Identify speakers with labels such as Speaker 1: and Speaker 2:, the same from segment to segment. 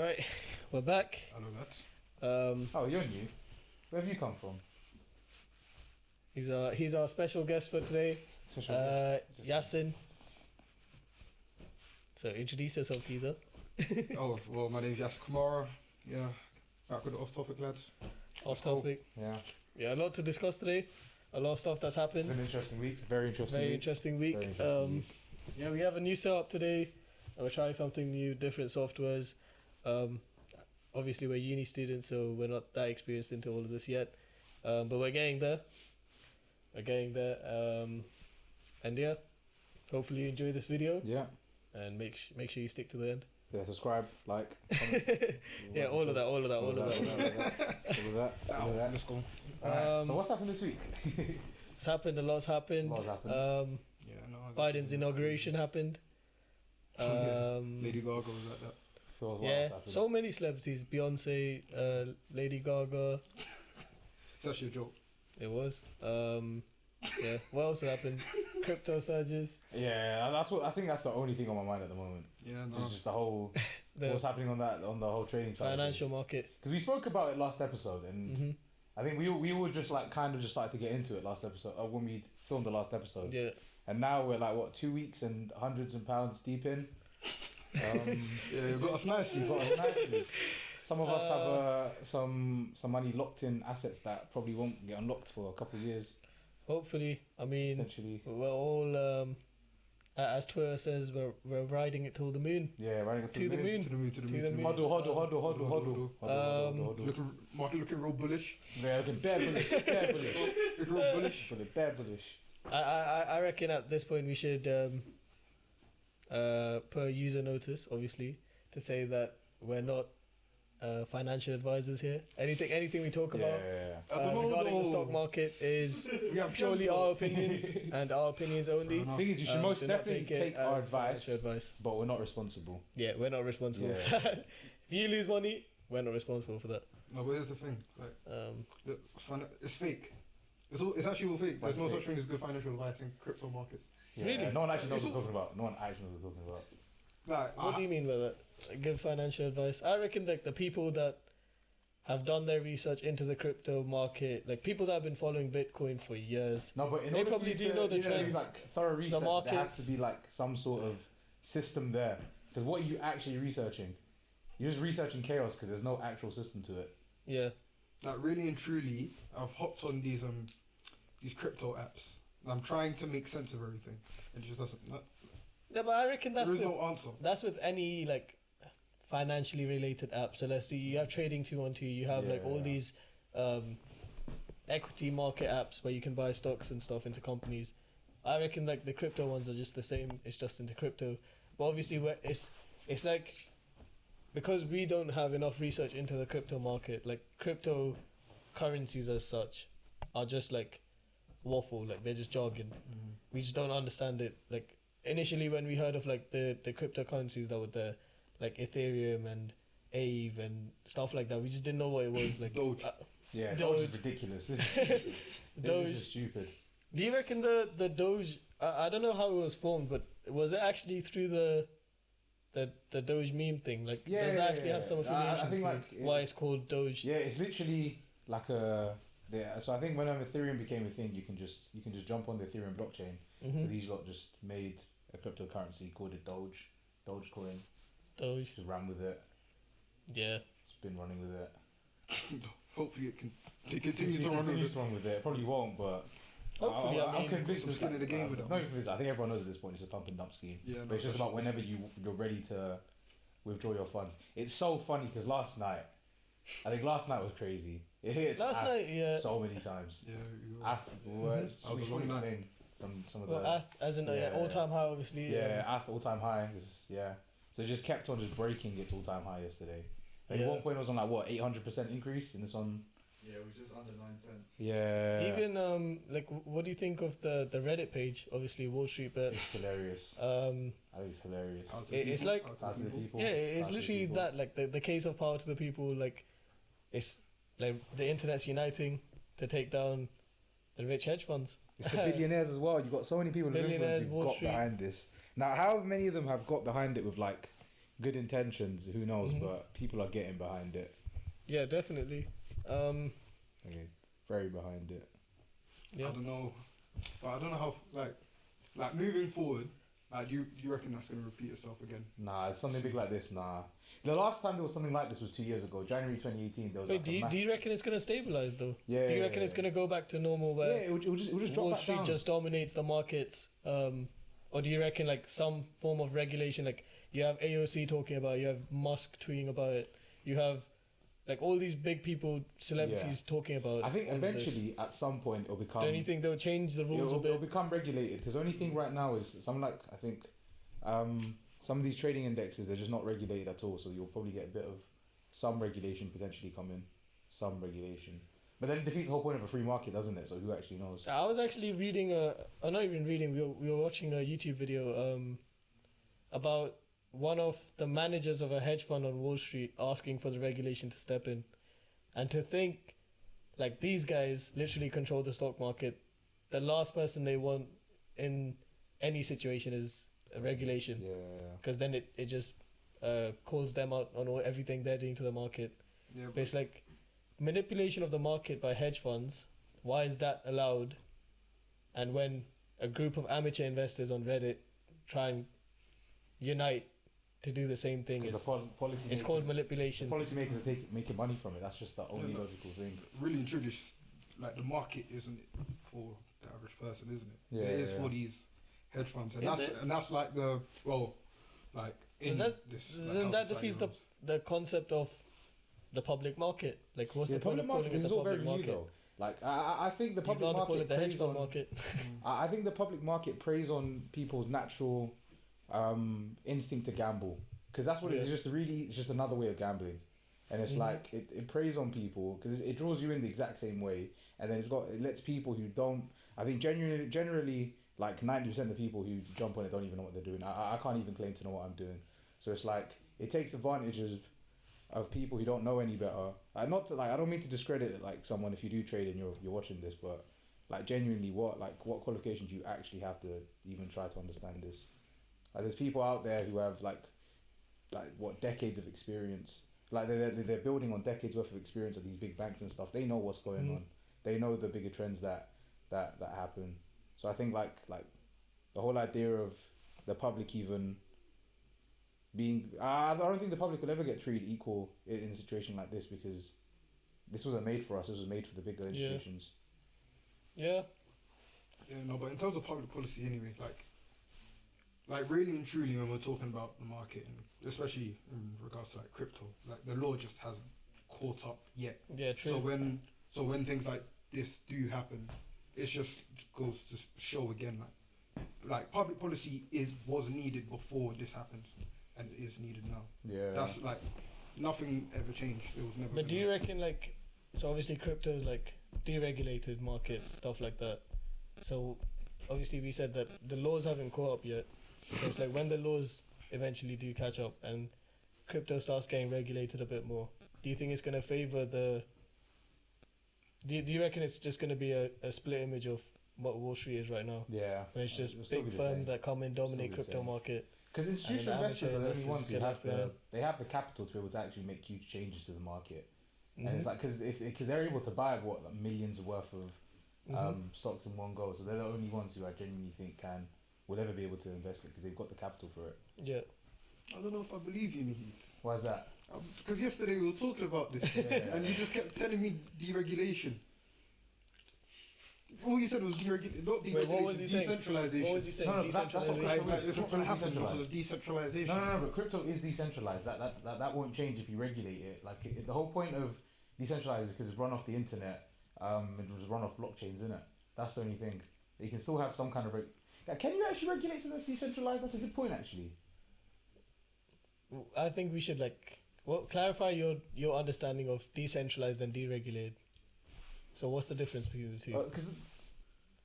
Speaker 1: Alright, we're back.
Speaker 2: Hello, lads.
Speaker 3: Oh, you're new. Where have you come from?
Speaker 1: He's our special guest for today.
Speaker 3: Special guest.
Speaker 1: Yasin. So introduce yourself, please.
Speaker 2: Oh, well, my name's Yas Kamara. Yeah, back with the off-topic, lads.
Speaker 1: Off topic.
Speaker 3: Yeah.
Speaker 1: Yeah, a lot to discuss today. A lot of stuff that's
Speaker 3: It's
Speaker 1: happened.
Speaker 3: been an interesting week. Very interesting
Speaker 1: Very
Speaker 3: week.
Speaker 1: interesting week.
Speaker 3: Very interesting week.
Speaker 1: Yeah, we have a new setup today. And we're trying something new, different softwares. Obviously, we're uni students, so we're not that experienced into all of this yet. But we're getting there. We're getting there. And yeah, hopefully you enjoy this video.
Speaker 3: Yeah.
Speaker 1: And make sure you stick to the end.
Speaker 3: Yeah, subscribe, like, comment.
Speaker 1: Yeah, all of that.
Speaker 3: All of that.
Speaker 2: Let's go.
Speaker 3: Alright, so what's happened this week?
Speaker 1: It's happened. A lot's happened.
Speaker 3: A lot's happened.
Speaker 2: Yeah, no.
Speaker 1: Biden's inauguration happened.
Speaker 2: Lady Gaga was like that.
Speaker 3: Sure, what else
Speaker 1: Yeah,
Speaker 3: happened?
Speaker 1: so many celebrities. Beyonce, Lady Gaga.
Speaker 2: It's actually a joke.
Speaker 1: It was. Yeah. What else happened? Crypto surges.
Speaker 3: Yeah, I think that's the only thing on my mind at the moment.
Speaker 2: Yeah, no.
Speaker 3: It's just the whole
Speaker 1: The
Speaker 3: what's happening on the whole trading side.
Speaker 1: financial market.
Speaker 3: Because we spoke about it last episode, and
Speaker 1: Hmm.
Speaker 3: I think we were just like kind of just started to get into it last episode when we filmed the last episode.
Speaker 1: Yeah.
Speaker 3: And now we're like what 2 weeks and hundreds of pounds deep in.
Speaker 2: Yeah, you got us nicely.
Speaker 3: Got us nicely. Some of us have some money locked in assets that probably won't get unlocked for a couple of years.
Speaker 1: Hopefully, I mean,
Speaker 3: Potentially.
Speaker 1: we're all, as Twitter says, we're riding it till the moon.
Speaker 3: Yeah, right
Speaker 1: To the moon.
Speaker 2: To the moon, to the
Speaker 1: To
Speaker 2: moon.
Speaker 1: the
Speaker 2: to the
Speaker 1: moon.
Speaker 2: moon.
Speaker 3: Hodl.
Speaker 2: Market looking real bullish.
Speaker 3: Yeah, looking bare bullish. Bare bullish.
Speaker 2: Looking real bullish.
Speaker 3: Bare bullish.
Speaker 1: I reckon at this point we should put a user notice, obviously, to say that we're not financial advisors here. Anything we talk about
Speaker 3: Yeah.
Speaker 2: I don't know,
Speaker 1: regarding the
Speaker 2: though.
Speaker 1: stock market is
Speaker 2: Yeah,
Speaker 1: purely our opinions and our opinions only.
Speaker 2: No.
Speaker 3: Thing is, you should most
Speaker 1: Do not
Speaker 3: definitely
Speaker 1: take it
Speaker 3: take our
Speaker 1: as
Speaker 3: advice,
Speaker 1: financial advice.
Speaker 3: but we're not responsible.
Speaker 1: Yeah, we're not responsible
Speaker 3: Yeah.
Speaker 1: for that. If you lose money, we're not responsible for that.
Speaker 2: No, but here's the thing. Like, it's fake. It's actually all fake. There's no
Speaker 3: What's
Speaker 2: such thing as good financial advice in crypto markets.
Speaker 3: Yeah,
Speaker 1: Really?
Speaker 3: No one actually knows
Speaker 2: It's
Speaker 3: what we're talking about. No one actually knows what we're talking about.
Speaker 2: Like,
Speaker 1: What do you mean by that? Give financial advice. I reckon like the people that have done their research into the crypto market, like people that have been following Bitcoin for years.
Speaker 3: No, but in
Speaker 1: They
Speaker 3: order
Speaker 1: probably
Speaker 3: for you
Speaker 1: do
Speaker 3: to
Speaker 1: know the
Speaker 3: do,
Speaker 1: trends,
Speaker 3: like thorough research, there has
Speaker 1: markets.
Speaker 3: to be like some sort of system there. Because what are you actually researching? You're just researching chaos because there's no actual system to it.
Speaker 1: Yeah.
Speaker 2: like really and truly, I've hopped on these crypto apps. And I'm trying to make sense of everything. And it just doesn't.
Speaker 1: Yeah, but I reckon
Speaker 2: There
Speaker 1: that's
Speaker 2: is
Speaker 1: with,
Speaker 2: no answer.
Speaker 1: that's with any like financially related app. So let's do, you have Trading 212, you have like all
Speaker 3: Yeah.
Speaker 1: these equity market apps where you can buy stocks and stuff into companies. I reckon like the crypto ones are just the same. It's just into crypto. But obviously it's like, because we don't have enough research into the crypto market, like crypto currencies as such are just like waffle, like they're just jargon. We just don't understand it. Like initially when we heard of like the cryptocurrencies that were there, like Ethereum and Aave and stuff like that, we just didn't know what it was. Like
Speaker 2: Doge.
Speaker 3: Yeah,
Speaker 1: Doge.
Speaker 3: Doge is ridiculous. This is stupid.
Speaker 1: Doge.
Speaker 3: This is stupid.
Speaker 1: Do you reckon the Doge? I don't know how it was formed, but was it actually through the Doge meme thing? Like,
Speaker 3: Yeah,
Speaker 1: does
Speaker 3: yeah,
Speaker 1: that actually
Speaker 3: yeah.
Speaker 1: have some
Speaker 3: I
Speaker 1: affiliation
Speaker 3: think,
Speaker 1: to
Speaker 3: like,
Speaker 1: why it's called Doge?
Speaker 3: Yeah, it's literally like a. Yeah, so I think when Ethereum became a thing, you can just jump on the Ethereum blockchain. So
Speaker 1: Mhm.
Speaker 3: these lot just made a cryptocurrency, called it Doge, Dogecoin.
Speaker 1: Doge.
Speaker 3: Just ran with it.
Speaker 1: Yeah.
Speaker 3: Just been running with it.
Speaker 2: Hopefully they continue to run with
Speaker 3: Continues
Speaker 2: it.
Speaker 3: to run with it. Probably won't, but
Speaker 1: Hopefully, I
Speaker 3: I'm
Speaker 1: mean,
Speaker 3: convinced
Speaker 2: some
Speaker 3: it's
Speaker 2: skin in the game with it.
Speaker 3: not convinced. I think everyone knows at this point it's a pump and dump scheme.
Speaker 2: Yeah, no,
Speaker 3: But it's just about whenever you're ready to withdraw your funds. It's so funny because last night was crazy. It hit
Speaker 1: last night, yeah.
Speaker 3: so many times.
Speaker 2: Yeah, you
Speaker 3: What
Speaker 2: was
Speaker 3: do you
Speaker 2: alone
Speaker 3: name some of
Speaker 1: Well,
Speaker 3: the
Speaker 1: as in
Speaker 3: yeah.
Speaker 1: all time high, obviously.
Speaker 3: yeah all time high. Yeah, so it just kept on just breaking its all time high yesterday. Like
Speaker 1: Yeah.
Speaker 3: At one point it was on like what 800% increase, and it's on
Speaker 4: Yeah, it was just under 9 cents.
Speaker 1: Even like, what do you think of the Reddit page? Obviously, Wall Street Bet.
Speaker 3: It's hilarious. I think it's hilarious.
Speaker 1: It's like
Speaker 3: Out to the people.
Speaker 1: yeah, it's
Speaker 3: Out to the
Speaker 1: literally
Speaker 3: people.
Speaker 1: that, like the case of power to the people. Like, it's like the internet's uniting to take down the rich hedge funds.
Speaker 3: It's the billionaires as well. You've got so many people in
Speaker 1: Billionaires,
Speaker 3: influence
Speaker 1: Wall
Speaker 3: who've got
Speaker 1: Street.
Speaker 3: behind this. Now, how many of them have got behind it with like good intentions. Who knows?
Speaker 1: Mhm.
Speaker 3: But people are getting behind it.
Speaker 1: Yeah, definitely.
Speaker 3: Okay, very behind it.
Speaker 1: Yeah.
Speaker 2: I don't know, but I don't know how like moving forward. Like, do you reckon that's gonna repeat itself again?
Speaker 3: Nah, it's something big like this. Nah, the last time there was something like this was 2 years ago, January 2018. There was
Speaker 1: Wait,
Speaker 3: like
Speaker 1: do
Speaker 3: a
Speaker 1: you,
Speaker 3: mass-
Speaker 1: do you reckon it's gonna stabilize though?
Speaker 3: Yeah.
Speaker 1: Do you reckon it's gonna go back to normal where
Speaker 3: Yeah, it will just drop
Speaker 1: Wall
Speaker 3: back
Speaker 1: Street
Speaker 3: down.
Speaker 1: just dominates the markets? Or do you reckon like some form of regulation, like you have AOC talking about it, you have Musk tweeting about it, you have like all these big people, celebrities talking about
Speaker 3: I think
Speaker 1: all of this.
Speaker 3: eventually, at some point, it'll become.
Speaker 1: Don't you think they'll change the rules
Speaker 3: it'll
Speaker 1: a bit?
Speaker 3: become regulated because the only thing right now is some like I think some of these trading indexes they're just not regulated at all. So you'll probably get a bit of some regulation potentially coming, some regulation. But then it defeats the whole point of a free market, doesn't it? So who actually knows?
Speaker 1: I was actually reading not even reading. We were watching a YouTube video about one of the managers of a hedge fund on Wall Street asking for the regulation to step in, and to think, like these guys literally control the stock market. The last person they want in any situation is a regulation,
Speaker 3: Yeah.
Speaker 1: because then it just calls them out on everything they're doing to the market.
Speaker 2: Yeah,
Speaker 1: But it's like manipulation of the market by hedge funds. Why is that allowed? And when a group of amateur investors on Reddit try and unite to do the same thing,
Speaker 3: Because
Speaker 1: it's,
Speaker 3: the policy
Speaker 1: it's called manipulation.
Speaker 3: Policymakers are making money from it. That's just the only
Speaker 2: Yeah, but-
Speaker 3: logical thing.
Speaker 2: really and truly, like the market isn't for the average person, isn't it?
Speaker 3: Yeah,
Speaker 2: It is
Speaker 3: yeah.
Speaker 2: for these hedge funds, and
Speaker 1: Is
Speaker 2: that's
Speaker 1: it?
Speaker 2: and that's like the like in
Speaker 1: that-
Speaker 2: this.
Speaker 1: then
Speaker 2: how
Speaker 1: that
Speaker 2: society
Speaker 1: defeats
Speaker 2: runs.
Speaker 1: the concept of the public market. Like, what's
Speaker 3: Yeah,
Speaker 1: the point of calling it
Speaker 3: is
Speaker 1: the
Speaker 3: all
Speaker 1: public
Speaker 3: very new
Speaker 1: market?
Speaker 3: though. Like I think the
Speaker 1: You'd
Speaker 3: public
Speaker 1: rather
Speaker 3: market
Speaker 1: call it the hedge
Speaker 3: preys
Speaker 1: fund
Speaker 3: on.
Speaker 1: market.
Speaker 3: I think the public market preys on people's natural instinct to gamble, because that's what it is. It's just another way of gambling, and it's
Speaker 1: Mhm.
Speaker 3: like it preys on people because it draws you in the exact same way, and then it lets people who don't. I think generally like 90% of the people who jump on it don't even know what they're doing. I can't even claim to know what I'm doing, so it's like it takes advantage of people who don't know any better. Not to, like I don't mean to discredit like someone if you do trade and you're watching this, but like genuinely what qualifications do you actually have to even try to understand this? Like there's people out there who have like what decades of experience. Like they're building on decades worth of experience at these big banks and stuff. They know what's going on. They know the bigger trends that happen. So I think like the whole idea of the public even being I don't think the public will ever get treated equal in a situation like this, because this wasn't made for us. This was made for the bigger institutions.
Speaker 1: Yeah.
Speaker 2: Yeah, no, but in terms of public policy, anyway, like really and truly, when we're talking about the market, and especially in regards to like crypto, like the law just hasn't caught up yet.
Speaker 1: Yeah, true.
Speaker 2: So when things like this do happen, it just goes to show again, like public policy was needed before this happens, and it is needed now.
Speaker 3: Yeah.
Speaker 2: That's like nothing ever changed. It was never.
Speaker 1: But do
Speaker 2: gonna-
Speaker 1: you reckon, like, so obviously crypto is like deregulated markets, stuff like that. So obviously we said that the laws haven't caught up yet. So it's like when the laws eventually do catch up and crypto starts getting regulated a bit more, do you think it's going to favor the... Do you reckon it's just going to be a split image of what Wall Street is right now?
Speaker 3: Yeah.
Speaker 1: Where it's just
Speaker 3: It'll still
Speaker 1: big
Speaker 3: be the same.
Speaker 1: firms that come in, dominate
Speaker 3: Still be the
Speaker 1: crypto
Speaker 3: same.
Speaker 1: market.
Speaker 3: Because institutional
Speaker 1: And then
Speaker 3: investors are the
Speaker 1: amateur
Speaker 3: only ones who
Speaker 1: investors
Speaker 3: have
Speaker 1: get left
Speaker 3: they have the capital to be able to actually make huge changes to the market, and
Speaker 1: Mhm.
Speaker 3: it's like because they're able to buy like millions worth of
Speaker 1: Mhm.
Speaker 3: stocks in one go, so they're the only ones who I genuinely think will ever be able to invest it because they've got the capital for it.
Speaker 1: Yeah.
Speaker 2: I don't know if I believe you, Nihit.
Speaker 3: Why is that?
Speaker 2: Because yesterday we were talking about this,
Speaker 3: Yeah.
Speaker 2: and you just kept telling me deregulation. All you said was not deregulation,
Speaker 1: Wait, what was he saying?
Speaker 2: decentralization.
Speaker 1: What was he saying?
Speaker 3: No, that's what
Speaker 1: Decentralization.
Speaker 3: crypto
Speaker 2: Like, it's not going to happen
Speaker 3: Decentralized.
Speaker 2: because it's decentralization.
Speaker 3: No, but crypto is decentralized. That won't change if you regulate it. Like the whole point of decentralized is because it's run off the internet. It was run off blockchains, isn't it? That's the only thing. You can still have some kind of. Can you actually regulate something that's decentralized? That's a good point, actually.
Speaker 1: I think we should clarify your understanding of decentralized and deregulated. So what's the difference between the two?
Speaker 3: Because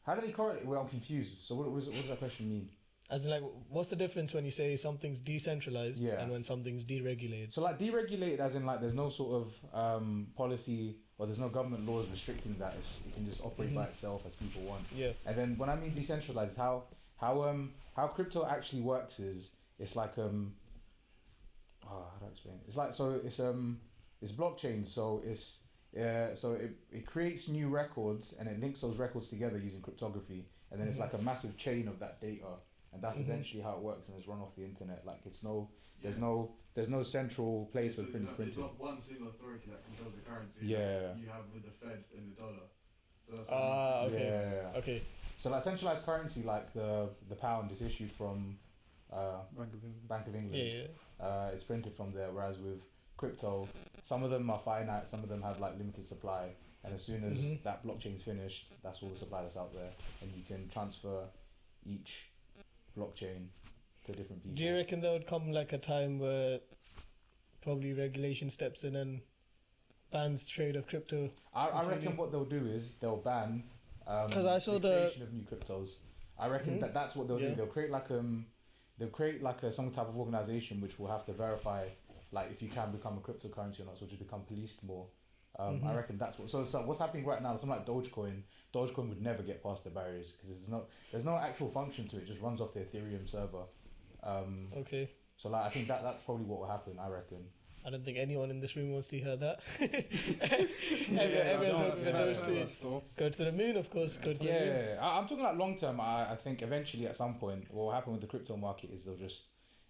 Speaker 3: how do they correlate? Well, I'm confused. So what does that question mean?
Speaker 1: As in, like, what's the difference when you say something's decentralized
Speaker 3: Yeah.
Speaker 1: and when something's deregulated?
Speaker 3: So like deregulated, as in like there's no sort of policy or there's no government laws restricting that. It can just operate by itself as people want.
Speaker 1: Yeah.
Speaker 3: And then when I mean decentralized, how crypto actually works is it's like how do I explain it? It's like, so it's blockchain, so it creates new records and it links those records together using cryptography, and then it's like a massive chain of that data, and that's essentially how it works, and it's run off the internet. Like there's no central place for
Speaker 4: It's
Speaker 3: printing.
Speaker 4: not one single authority that controls the currency.
Speaker 3: Yeah.
Speaker 4: Like you have with the Fed and the dollar. So that's why
Speaker 1: Okay.
Speaker 3: Yeah.
Speaker 1: Okay.
Speaker 3: So like centralized currency, like the pound is issued from
Speaker 2: Bank of England.
Speaker 3: Bank of England.
Speaker 1: Yeah.
Speaker 3: It's printed from there. Whereas with crypto, some of them are finite, some of them have like limited supply, and as soon as that blockchain's finished, that's all the supply that's out there, and you can transfer each blockchain to different people.
Speaker 1: Do you reckon there would come like a time where probably regulation steps in and bans trade of crypto?
Speaker 3: I reckon
Speaker 1: completely?
Speaker 3: what they'll do is they'll ban
Speaker 1: 'Cause I saw
Speaker 3: the
Speaker 1: the-
Speaker 3: creation of new cryptos. I reckon that's what they'll
Speaker 1: Yeah.
Speaker 3: do. They'll create like some type of organization which will have to verify like if you can become a cryptocurrency or not, so just become policed more. I reckon that's what. So what's happening right now? Something like Dogecoin. Dogecoin would never get past the barriers because there's no actual function to it. It just runs off the Ethereum server.
Speaker 1: Okay.
Speaker 3: So like I think that's probably what will happen. I reckon.
Speaker 1: I don't think anyone in this room wants to hear that. Everyone's hoping for those to go to the moon, of course. Go to the moon.
Speaker 3: Yeah, I'm talking like long term. I think eventually at some point, what will happen with the crypto market is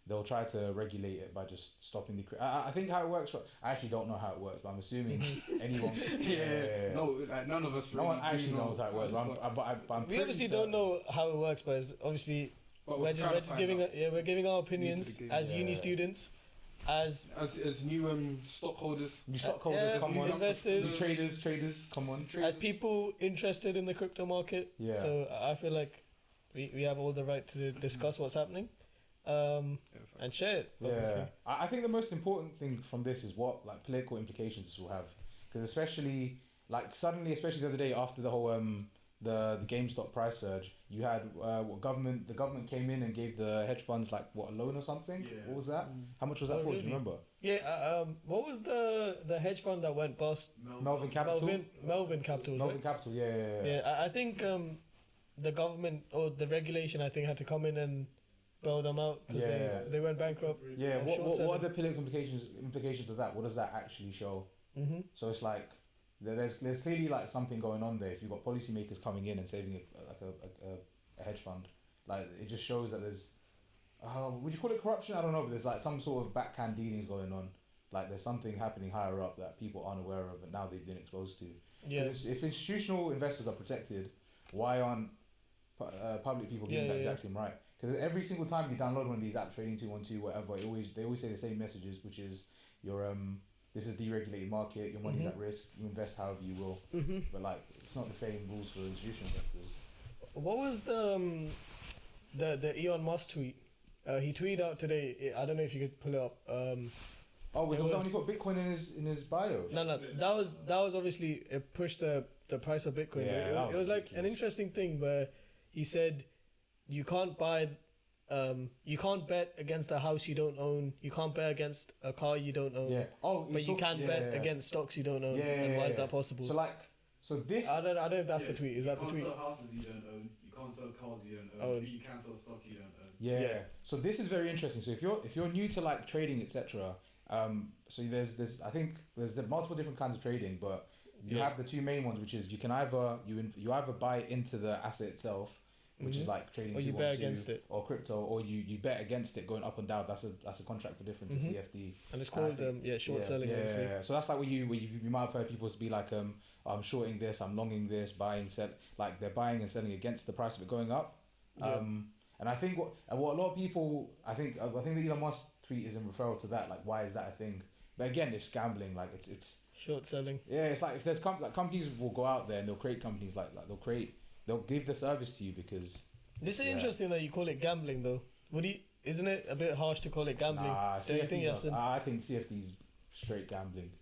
Speaker 3: they'll try to regulate it by just stopping the. I think how it works. I actually don't know how it works, but I'm assuming anyone.
Speaker 2: No, like, none of us.
Speaker 3: No
Speaker 2: really
Speaker 3: one actually
Speaker 2: do know
Speaker 3: knows how it works. But I'm
Speaker 1: We
Speaker 3: pretty
Speaker 1: obviously
Speaker 3: certain.
Speaker 1: don't know how it works, but it's obviously
Speaker 2: But
Speaker 1: we're
Speaker 2: trying to
Speaker 1: just
Speaker 2: find
Speaker 1: giving
Speaker 2: out.
Speaker 1: we're giving our
Speaker 2: New to
Speaker 1: opinions
Speaker 2: the game.
Speaker 1: as uni
Speaker 3: Yeah.
Speaker 1: students, as
Speaker 2: As new stockholders.
Speaker 3: You stockholders,
Speaker 1: yeah,
Speaker 3: come on.
Speaker 1: investors,
Speaker 3: You traders, come on.
Speaker 1: as people interested in the crypto market.
Speaker 3: Yeah.
Speaker 1: So I feel like we have all the right to discuss what's happening, and share it. Obviously.
Speaker 3: Yeah, I think the most important thing from this is what like political implications this will have, because especially like suddenly, especially the other day after the whole the GameStop price surge, you had the government came in and gave the hedge funds like what, a loan or something.
Speaker 4: Yeah.
Speaker 3: What was that? How much was that
Speaker 1: Oh,
Speaker 3: for? Do
Speaker 1: really?
Speaker 3: you remember?
Speaker 1: Yeah. What was the hedge fund that went bust?
Speaker 3: Melvin Capital.
Speaker 1: Melvin Capital.
Speaker 3: Melvin
Speaker 1: Right?
Speaker 3: Capital. Yeah.
Speaker 1: Yeah. I think the government or the regulation I think had to come in and bail them out because
Speaker 3: Yeah.
Speaker 1: they went bankrupt.
Speaker 3: Yeah.
Speaker 1: Short
Speaker 3: What
Speaker 1: selling.
Speaker 3: are the political implications of that? What does that actually show?
Speaker 1: Mm-hmm.
Speaker 3: So it's like there's clearly like something going on there. If you've got policymakers coming in and saving a hedge fund, like it just shows that there's would you call it corruption? I don't know, but there's like some sort of backhand dealings going on. Like there's something happening higher up that people aren't aware of, and now they've been exposed to.
Speaker 1: Yeah.
Speaker 3: If institutional investors are protected, why aren't public people getting
Speaker 1: Yeah,
Speaker 3: that
Speaker 1: yeah,
Speaker 3: exact same right? Because every single time you download one of these apps, Trading 212, whatever, they always say the same messages, which is this is a deregulated market, your money's at risk, you invest however you will.
Speaker 1: Mm-hmm.
Speaker 3: But like it's not the same rules for institutional investors.
Speaker 1: What was the Elon Musk tweet? He tweeted out today. I don't know if you could pull it up.
Speaker 3: Was
Speaker 1: It
Speaker 3: that when
Speaker 1: was-
Speaker 3: he got Bitcoin in his bio?
Speaker 1: No, that was obviously it pushed the price of Bitcoin.
Speaker 3: Yeah,
Speaker 1: It
Speaker 3: that
Speaker 1: was
Speaker 3: was
Speaker 1: like an
Speaker 3: ridiculous.
Speaker 1: interesting thing where he said you can't you can't bet against a house you don't own. You can't bet against a car you don't own.
Speaker 3: Yeah.
Speaker 1: But you can bet against stocks you don't own.
Speaker 3: Yeah,
Speaker 1: And why is
Speaker 3: yeah.
Speaker 1: that possible?
Speaker 3: So this.
Speaker 1: I don't know if that's the tweet. Is that the
Speaker 4: You
Speaker 1: tweet?
Speaker 4: can't sell houses you don't own. You can't sell cars you don't own.
Speaker 1: Own.
Speaker 4: But you can sell stock you don't own.
Speaker 3: Yeah.
Speaker 1: Yeah.
Speaker 3: So this is very interesting. So if you're new to like trading, etc. So there's I think there's multiple different kinds of trading, but you
Speaker 1: Yeah.
Speaker 3: have the two main ones, which is you can either you either buy into the asset itself, which is like trading,
Speaker 1: Or you
Speaker 3: 212,
Speaker 1: bet against it.
Speaker 3: or crypto, or you bet against it going up and down. That's a contract for difference. It's CFD.
Speaker 1: And it's called
Speaker 3: think-
Speaker 1: short selling. Obviously.
Speaker 3: Yeah. So that's like where you might have heard people be like I'm shorting this, I'm longing this, buying, sell, like they're buying and selling against the price of it going up.
Speaker 1: Yeah.
Speaker 3: And I think what a lot of people I think the Elon Musk tweet is in referral to that, like why is that a thing? But again, it's gambling. Like it's
Speaker 1: Short selling.
Speaker 3: yeah, it's like if there's companies will go out there and they'll create companies like they'll give the service to you because
Speaker 1: This is
Speaker 3: Yeah.
Speaker 1: interesting that you call it gambling, though. Isn't it a bit harsh to call it gambling?
Speaker 3: nah,
Speaker 1: Do you think
Speaker 3: CFDs
Speaker 1: Yasin?
Speaker 3: I think CFD's straight gambling.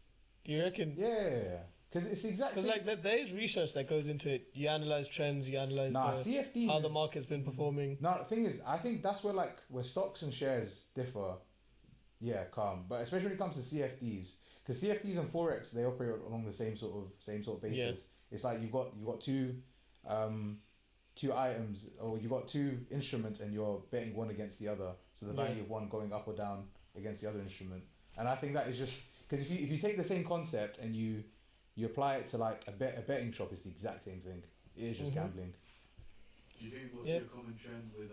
Speaker 1: Do you reckon?
Speaker 3: Yeah, because it's exactly
Speaker 1: Because like there is research that goes into it. You analyze trends. You analyze
Speaker 3: CFDs
Speaker 1: how the
Speaker 3: is-
Speaker 1: market's been performing.
Speaker 3: No, the thing is, I think that's where stocks and shares differ. Yeah, calm. But especially when it comes to CFDs, because CFDs and forex they operate along the same sort of basis. It's like you got two items, or you got two instruments, and you're betting one against the other. So the
Speaker 1: Yeah.
Speaker 3: value of one going up or down against the other instrument. And I think that is just because if you take the same concept and you apply it to like a betting shop, it's the exact same thing. It is just gambling.
Speaker 4: Do you think we'll see a common trend with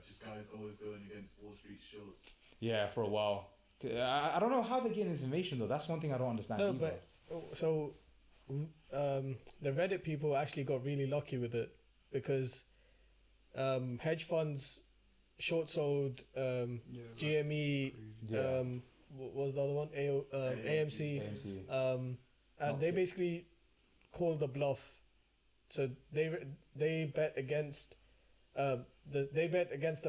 Speaker 4: just guys always going against Wall Street shorts?
Speaker 3: Yeah, for a while. I don't know how they get this information though. That's one thing I don't understand
Speaker 1: No,
Speaker 3: either.
Speaker 1: but so the Reddit people actually got really lucky with it because hedge funds short sold GME.
Speaker 3: Yeah.
Speaker 1: What was the other one? AMC.
Speaker 3: AMC.
Speaker 1: And they basically called the bluff. So they bet against the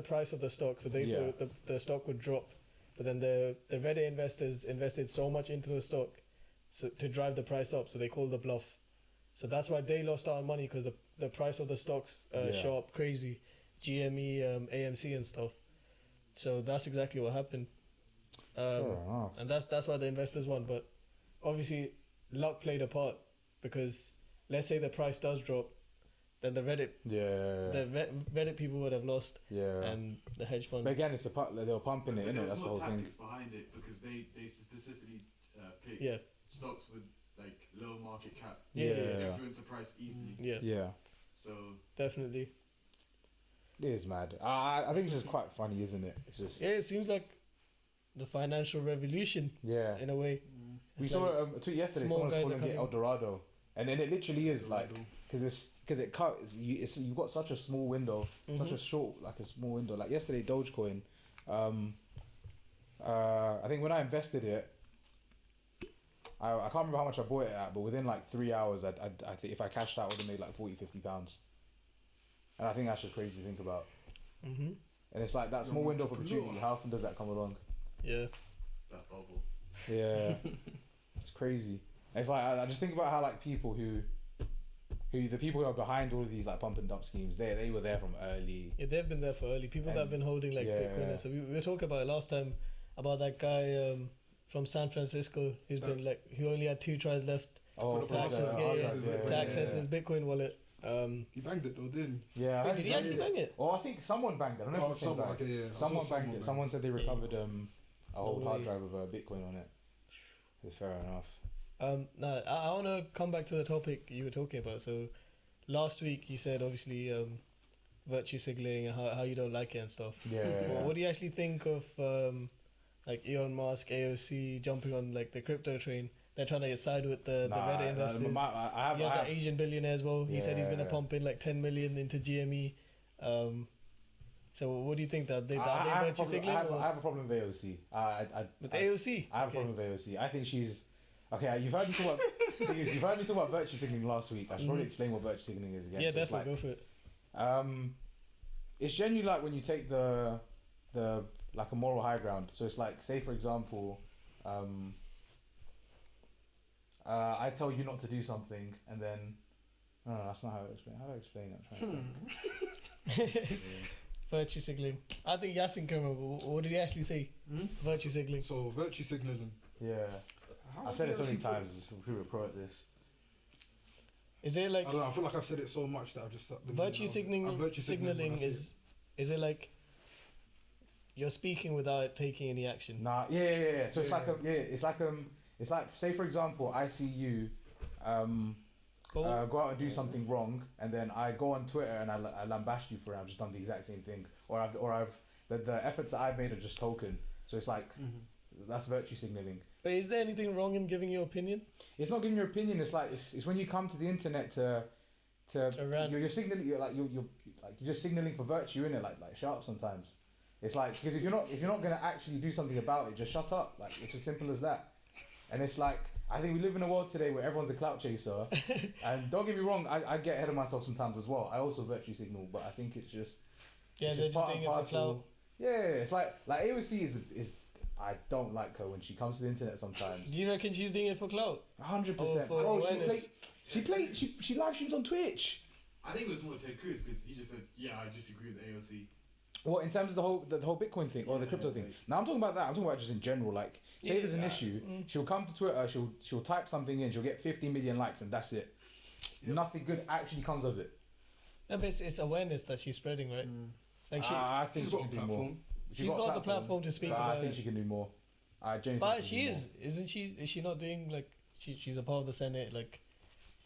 Speaker 1: price of the stock. So they thought the stock would drop, but then the Reddit investors invested so much into the stock, so to drive the price up. So they called the bluff. So that's why they lost out on money because the price of the stocks shot up crazy, GME, AMC and stuff. So that's exactly what happened. And that's why the investors won. But obviously luck played a part because let's say the price does drop, then the Reddit people would have lost. Yeah. And the hedge fund.
Speaker 3: But again, it's a part. They were pumping it, innit? That's the whole thing.
Speaker 4: Tactics behind it because they specifically picked stocks with like low market cap. Influence the price easily.
Speaker 3: Yeah.
Speaker 4: So
Speaker 1: definitely.
Speaker 3: It is mad. I think it's just quite funny, isn't it? It's just
Speaker 1: it seems like the financial revolution. Yeah. In a way.
Speaker 3: We saw a tweet yesterday. Someone was calling it El Dorado, and then it literally is like because you've got such a small window, such a short like a small window. Like yesterday, Dogecoin. I think when I invested it, I can't remember how much I bought it at, but within like 3 hours, I think if I cashed out, I would have made like £40-50. And I think that's just crazy to think about. And it's like that small window of opportunity. How often does that come along?
Speaker 1: Yeah.
Speaker 4: That bubble.
Speaker 3: Yeah. It's crazy. And it's like I just think about how like people who the people who are behind all of these like pump and dump schemes, they were there from early.
Speaker 1: Yeah, they've been there for early. People that have been holding like Bitcoin. So we were talking about it last time about that guy from San Francisco who's been like who only had 2 tries left to access his Bitcoin wallet.
Speaker 2: He banged it though, didn't
Speaker 3: he? Yeah.
Speaker 1: Wait, did he actually bang it?
Speaker 3: Oh, I think someone banged it. I don't know if it's the same guy. Someone banged it. Someone said they recovered a whole hard drive with a Bitcoin on it. Fair enough.
Speaker 1: No, I want to come back to the topic you were talking about. So last week you said obviously virtue signaling and how you don't like it and stuff.
Speaker 3: Yeah.
Speaker 1: What do you actually think of like Elon Musk, AOC jumping on like the crypto train? They're trying to get side with the Reddit investors. You have the Asian billionaire as well. He said he's going to pump in like 10 million into GME. So what do you think that they virtue signaling?
Speaker 3: I have a problem with AOC.
Speaker 1: With AOC?
Speaker 3: I have a problem with AOC. I think she's okay. You've heard me talk about virtue signaling last week. I should probably explain what virtue signaling is again.
Speaker 1: Yeah, so definitely go for it.
Speaker 3: It's genuinely like when you take the like a moral high ground. So it's like, say for example, I tell you not to do something, and then no, that's not how I explain. How do I explain that?
Speaker 1: Virtue signaling. I think Yasin can remember. What did he actually say? Virtue signaling.
Speaker 2: So virtue signaling.
Speaker 3: Yeah. I've said it so many times. We were pro at this.
Speaker 1: Is it like?
Speaker 2: I don't know. I feel like I've said it so much that I've just.
Speaker 1: Virtue signaling is it like? You're speaking without taking any action.
Speaker 3: Nah. Yeah. So it's like say for example I see you. Go out and do something wrong, and then I go on Twitter and I lambaste you for it. I've just done the exact same thing, or I've the efforts that I've made are just token. So it's like that's virtue signaling.
Speaker 1: But is there anything wrong in giving your opinion?
Speaker 3: It's not giving your opinion. It's like it's when you come to the internet you're signaling. You're just signaling for virtue, innit? Like shut up sometimes. It's like because if you're not gonna actually do something about it, just shut up. Like it's as simple as that. And it's like. I think we live in a world today where everyone's a clout chaser, and don't get me wrong, I get ahead of myself sometimes as well. I also virtue signal, but I think it's just
Speaker 1: they're just doing it for clout.
Speaker 3: Yeah, it's like AOC is I don't like her when she comes to the internet sometimes.
Speaker 1: Do you reckon she's doing it for clout?
Speaker 3: 100%. Oh, she live streams on Twitch.
Speaker 4: I think it was more Ted Cruz because he just said, "Yeah, I disagree with AOC."
Speaker 3: What in terms of the whole Bitcoin thing or the crypto thing? Now I'm talking about that. I'm talking about just in general. Like, say there's an issue, she'll come to Twitter, she'll type something in, she'll get 50 million likes, and that's it. Yep. Nothing good actually comes of it.
Speaker 1: No, but it's awareness that she's spreading, right? Like
Speaker 3: I think she's got a platform.
Speaker 1: She's got the platform to speak
Speaker 3: but
Speaker 1: about
Speaker 3: I think
Speaker 1: it.
Speaker 3: she can do more. I genuinely
Speaker 1: But
Speaker 3: think
Speaker 1: she
Speaker 3: can do
Speaker 1: is, isn't she? Is she not doing like she's a part of the Senate? Like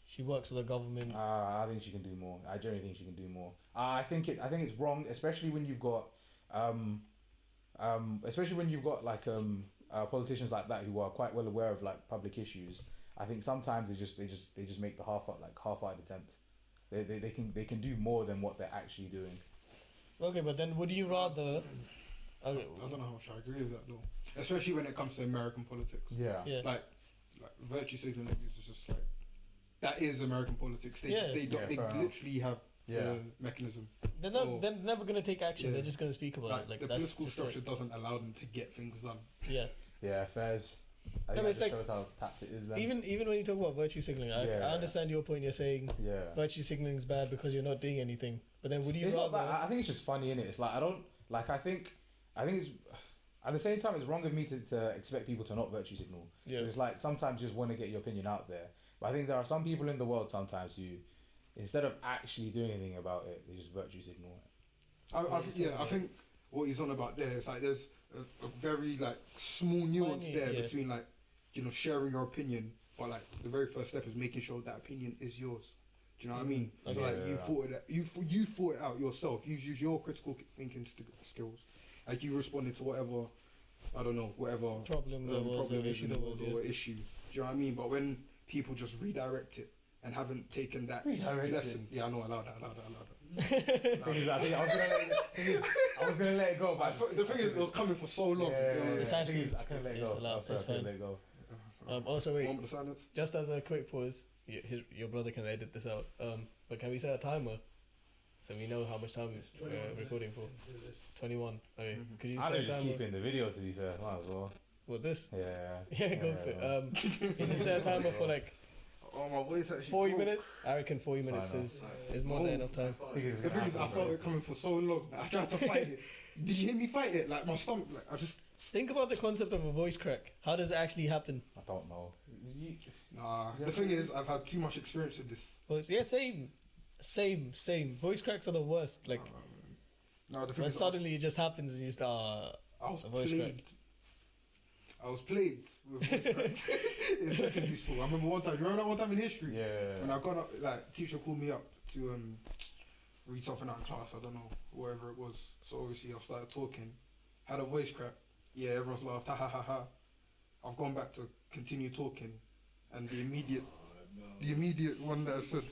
Speaker 1: she works with the government.
Speaker 3: more. I think she can do more. I genuinely think she can do more. I think it's wrong, especially when you've got politicians like that who are quite well aware of like public issues. I think sometimes they just make the half-hearted attempt. They can do more than what they're actually doing.
Speaker 1: Okay, but then would you rather? Okay,
Speaker 2: I don't know how much I agree with that though, especially when it comes to American politics.
Speaker 3: Yeah.
Speaker 1: yeah.
Speaker 2: Like virtue signaling is just like that is American politics. They
Speaker 1: Yeah.
Speaker 2: they, don't,
Speaker 3: Yeah,
Speaker 2: they
Speaker 3: fair enough.
Speaker 2: literally have
Speaker 3: Yeah.
Speaker 2: the mechanism.
Speaker 1: They're never gonna take action.
Speaker 2: Yeah.
Speaker 1: They're just gonna speak about
Speaker 2: Like,
Speaker 1: it. Like
Speaker 2: the
Speaker 1: that's
Speaker 2: political
Speaker 1: just
Speaker 2: structure doesn't allow them to get things done.
Speaker 1: yeah.
Speaker 3: Yeah, fairs. I
Speaker 1: No,
Speaker 3: think
Speaker 1: but it's
Speaker 3: that just
Speaker 1: like-
Speaker 3: shows how tapped it is then.
Speaker 1: Even when you talk about virtue signaling,
Speaker 3: Yeah.
Speaker 1: I understand your point. You're saying
Speaker 3: yeah.
Speaker 1: virtue signaling is bad because you're not doing anything. But then would you
Speaker 3: It's not
Speaker 1: rather?
Speaker 3: that. I think it's just funny, innit? It's like I don't like. I think it's at the same time it's wrong of me to expect people to not virtue signal.
Speaker 1: Yeah.
Speaker 3: It's like sometimes you just want to get your opinion out there. But I think there are some people in the world sometimes who, instead of actually doing anything about it, they just virtue signal it.
Speaker 2: I think what he's on about there is like there's a very like small nuance
Speaker 1: Minute,
Speaker 2: there
Speaker 1: yeah.
Speaker 2: between like sharing your opinion, but like the very first step is making sure that opinion is yours. Do you know what I mean?
Speaker 1: Okay.
Speaker 2: So like
Speaker 3: Yeah.
Speaker 2: you thought it out yourself. You use your critical thinking skills. Like you responded to whatever, I don't know, whatever
Speaker 1: Problem there was, or issue there was,
Speaker 2: or issue. Do you know what I mean? But when people just redirect it and haven't taken that
Speaker 3: Redirect it.
Speaker 2: lesson, yeah, I know, allow that.
Speaker 3: Thing is, I think I was gonna let it go, but
Speaker 2: The thing is, it was coming for so long.
Speaker 1: It's
Speaker 3: the
Speaker 1: actually-
Speaker 3: thing is, I couldn't let it
Speaker 1: it's
Speaker 3: go.
Speaker 1: allowed,
Speaker 3: I'm sorry,
Speaker 1: it's
Speaker 3: I couldn't
Speaker 1: fine.
Speaker 3: let it go.
Speaker 1: Also, wait.
Speaker 2: Moment of silence.
Speaker 1: Just as a quick pause, your brother can edit this out. But can we set a timer so we know how much time we're recording for? 21. Okay.
Speaker 2: Mhm.
Speaker 1: Could you
Speaker 3: I
Speaker 1: set
Speaker 3: don't
Speaker 1: a
Speaker 3: just
Speaker 1: timer?
Speaker 3: keep it in the video. To be fair, might as well.
Speaker 1: What this?
Speaker 3: Yeah.
Speaker 1: Yeah, go for it. You just set a timer for like
Speaker 2: Oh, my voice actually.
Speaker 1: 40
Speaker 2: broke.
Speaker 1: minutes. I reckon 40
Speaker 3: It's
Speaker 1: minutes
Speaker 3: fine,
Speaker 1: is more than enough time.
Speaker 2: The thing is, I felt it coming for so long. I tried to fight it. Did you hear me fight it? Like my stomach, like I just.
Speaker 1: Think about the concept of a voice crack. How does it actually happen?
Speaker 3: I don't know.
Speaker 2: Nah. The thing is, I've had too much experience with this.
Speaker 1: Yeah, same. Voice cracks are the worst. Like
Speaker 2: No, the thing
Speaker 1: when
Speaker 2: is,
Speaker 1: suddenly it just happens and you just
Speaker 2: I was
Speaker 1: a voice
Speaker 2: plagued. I was plagued with voice cracks in secondary school. I remember one time. Do you remember that one time in history?
Speaker 3: Yeah.
Speaker 2: When I got up, like teacher called me up to read something out in class. I don't know, wherever it was. So obviously I started talking. Had a voice crack. Yeah, everyone's laughed. Ha ha ha ha. I've gone back to continue talking, and the immediate one that I said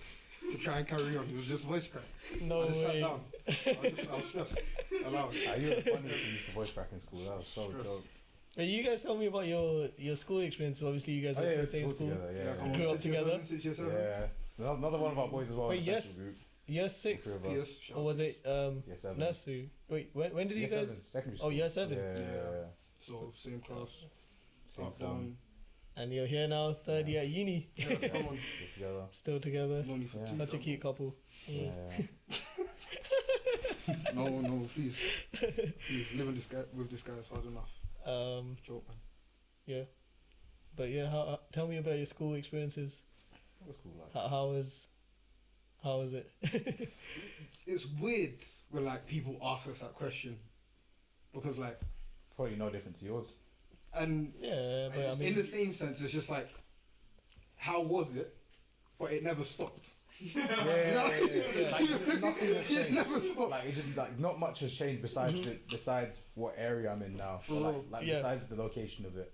Speaker 2: to try and carry on, it was just voice crack.
Speaker 1: no
Speaker 2: I just sat
Speaker 1: way.
Speaker 2: down. I was stressed. Allowed.
Speaker 3: You were the funniest who used to voice crack in school. That was so
Speaker 2: Stress.
Speaker 3: jokes.
Speaker 1: But you guys tell me about your school experiences. Obviously, you guys
Speaker 3: Oh,
Speaker 1: went
Speaker 3: yeah,
Speaker 1: to the same
Speaker 3: school
Speaker 1: school.
Speaker 3: together. Yeah.
Speaker 2: come on,
Speaker 1: Grew up
Speaker 2: 6 years
Speaker 1: together.
Speaker 2: seven, 6 years seven.
Speaker 3: Yeah. Another one of our boys as well.
Speaker 1: Wait,
Speaker 3: in the
Speaker 1: yes.
Speaker 3: section group.
Speaker 1: Year 6,
Speaker 3: Three of us.
Speaker 2: Yes, shout
Speaker 1: or was it
Speaker 3: Year 7.
Speaker 1: nursery? Wait, when did you
Speaker 3: Year
Speaker 1: guys?
Speaker 3: 7, secondary
Speaker 1: Oh,
Speaker 3: school.
Speaker 1: year 7.
Speaker 3: Yeah.
Speaker 2: So same class.
Speaker 3: Same
Speaker 2: Up,
Speaker 3: form.
Speaker 2: down.
Speaker 1: And you're here now, third year at uni,
Speaker 2: Yeah, come on.
Speaker 3: We're together.
Speaker 1: still together.
Speaker 2: Only for
Speaker 3: Yeah.
Speaker 2: two,
Speaker 1: Such a
Speaker 2: come
Speaker 1: cute couple.
Speaker 3: Yeah.
Speaker 2: on. No, please. Please, living with this guy is hard enough. Joke, man.
Speaker 1: Yeah. But yeah, tell me about your school experiences.
Speaker 3: What was school like?
Speaker 1: How was it?
Speaker 2: It's weird when like people ask us that question because like,
Speaker 3: Probably no different to yours.
Speaker 2: and
Speaker 1: Yeah, but I
Speaker 2: in
Speaker 1: mean,
Speaker 2: the same sense, it's just like, how was it? But it never stopped.
Speaker 3: Yeah.
Speaker 1: Yeah.
Speaker 3: Like, nothing has
Speaker 2: It
Speaker 3: changed.
Speaker 2: never stopped.
Speaker 3: Like it just like not much has changed besides besides what area I'm in now.
Speaker 2: For
Speaker 3: Or,
Speaker 2: real.
Speaker 3: like
Speaker 1: Yeah.
Speaker 3: besides the location of it.